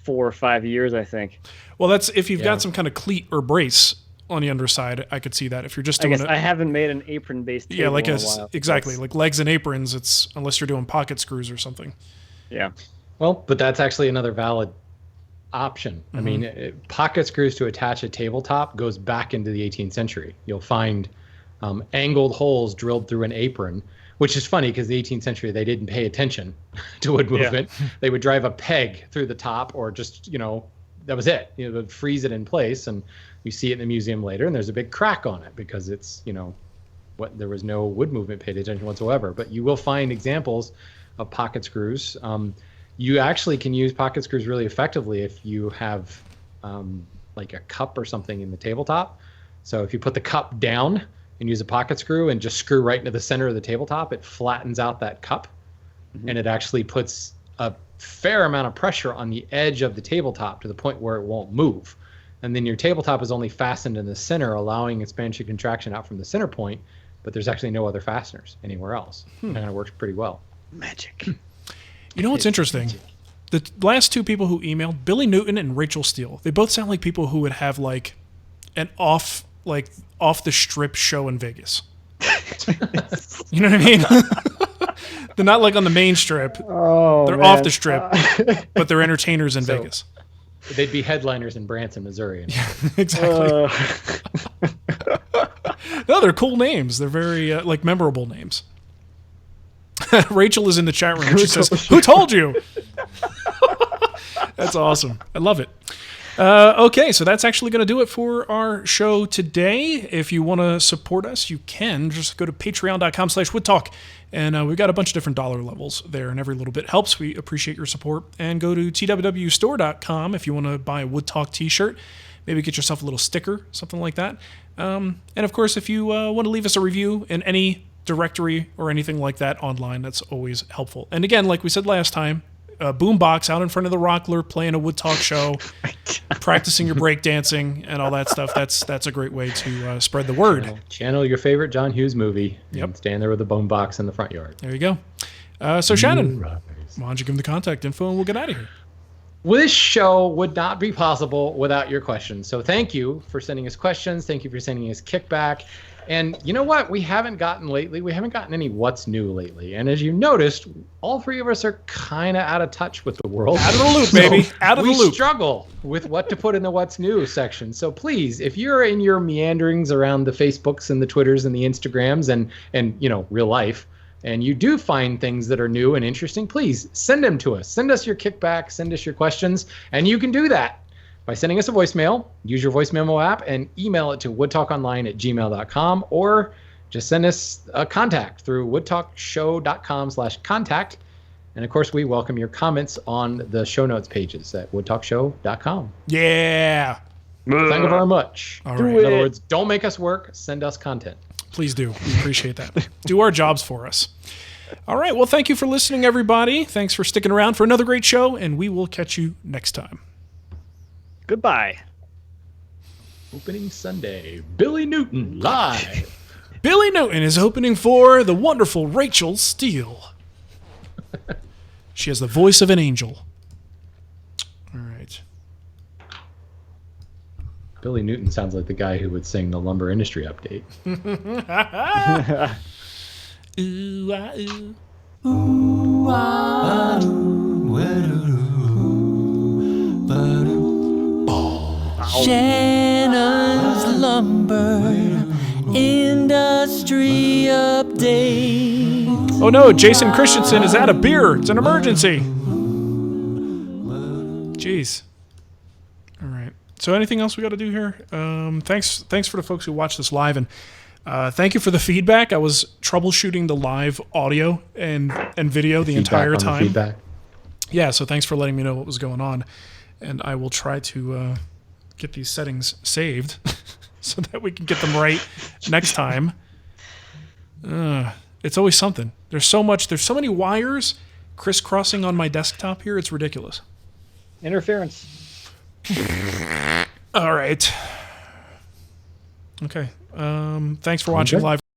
Speaker 3: or 5 years, I think.
Speaker 1: Well, that's if you've got some kind of cleat or brace on the underside, I could see that. If you're just doing
Speaker 3: I haven't made an apron-based table in a while.
Speaker 1: Exactly, like legs and aprons, it's unless you're doing pocket screws or something.
Speaker 3: Yeah.
Speaker 2: Well, but that's actually another valid option. I mean, pocket screws to attach a tabletop goes back into the 18th century. You'll find angled holes drilled through an apron, which is funny because the 18th century, they didn't pay attention to wood movement. Yeah. They would drive a peg through the top or just, that was it. They would freeze it in place, and you see it in the museum later, and there's a big crack on it because it's, there was no wood movement paid attention whatsoever. But you will find examples of pocket screws. You actually can use pocket screws really effectively if you have like a cup or something in the tabletop. So if you put the cup down and use a pocket screw and just screw right into the center of the tabletop, it flattens out that cup, and it actually puts a fair amount of pressure on the edge of the tabletop to the point where it won't move. And then your tabletop is only fastened in the center, allowing expansion contraction out from the center point, but there's actually no other fasteners anywhere else. And it works pretty well.
Speaker 3: Magic.
Speaker 1: You know what's interesting? The last two people who emailed, Billy Newton and Rachel Steele, they both sound like people who would have an off the strip show in Vegas. You know what I mean? They're not on the main strip.
Speaker 3: Oh,
Speaker 1: they're off the strip, but they're entertainers in Vegas.
Speaker 2: They'd be headliners in Branson, Missouri.
Speaker 1: Yeah, exactly. No, they're cool names. They're very memorable names. Rachel is in the chat room and she says, "Who told you?" That's awesome. I love it. Okay, so that's actually going to do it for our show today. If you want to support us, you can. Just go to patreon.com/woodtalk. And we've got a bunch of different dollar levels there, and every little bit helps. We appreciate your support. And go to twwstore.com if you want to buy a Wood Talk t-shirt. Maybe get yourself a little sticker, something like that. And, of course, if you want to leave us a review in any directory or anything like that online, that's always helpful. And, again, like we said last time, a boombox out in front of the Rockler playing a Wood Talk show, practicing your breakdancing and all that stuff. That's a great way to spread the word.
Speaker 2: Channel your favorite John Hughes movie. Yep. And stand there with a boombox in the front yard.
Speaker 1: There you go. So Shannon, why don't you give them the contact info and we'll get out of here.
Speaker 2: Well, this show would not be possible without your questions. So thank you for sending us questions. Thank you for sending us kickback. And you know what? We haven't gotten any what's new lately. And as you noticed, all three of us are kind of out of touch with the world.
Speaker 1: Out of the loop, baby. Out of the loop.
Speaker 2: We struggle with what to put in the what's new section. So please, if you're in your meanderings around the Facebooks and the Twitters and the Instagrams and real life, and you do find things that are new and interesting, please send them to us. Send us your kickback, send us your questions, and you can do that by sending us a voicemail. Use your voice memo app and email it to woodtalkonline@gmail.com, or just send us a contact through woodtalkshow.com/contact. And of course, we welcome your comments on the show notes pages at woodtalkshow.com.
Speaker 1: Yeah.
Speaker 2: Thank you very much.
Speaker 1: All right.
Speaker 2: In other words, don't make us work. Send us content.
Speaker 1: Please do. We appreciate that. Do our jobs for us. All right. Well, thank you for listening, everybody. Thanks for sticking around for another great show, and we will catch you next time.
Speaker 3: Goodbye.
Speaker 2: Opening Sunday. Billy Newton live.
Speaker 1: Billy Newton is opening for the wonderful Rachel Steele. She has the voice of an angel. All right.
Speaker 2: Billy Newton sounds like the guy who would sing the lumber industry update.
Speaker 8: Ooh, ah, ooh. Ooh, ah, ooh, Shannon's Lumber Industry Update.
Speaker 1: Oh no, Jason Christensen is out of beer. It's an emergency. Jeez. All right. So anything else we got to do here? Thanks for the folks who watched this live. And Thank you for the feedback. I was troubleshooting the live audio and video the entire time.
Speaker 2: Feedback.
Speaker 1: Yeah, so thanks for letting me know what was going on. And I will try to get these settings saved so that we can get them right next time. It's always something. There's so many wires crisscrossing on my desktop here. It's ridiculous.
Speaker 3: Interference.
Speaker 1: All right. Okay. Thanks for watching live.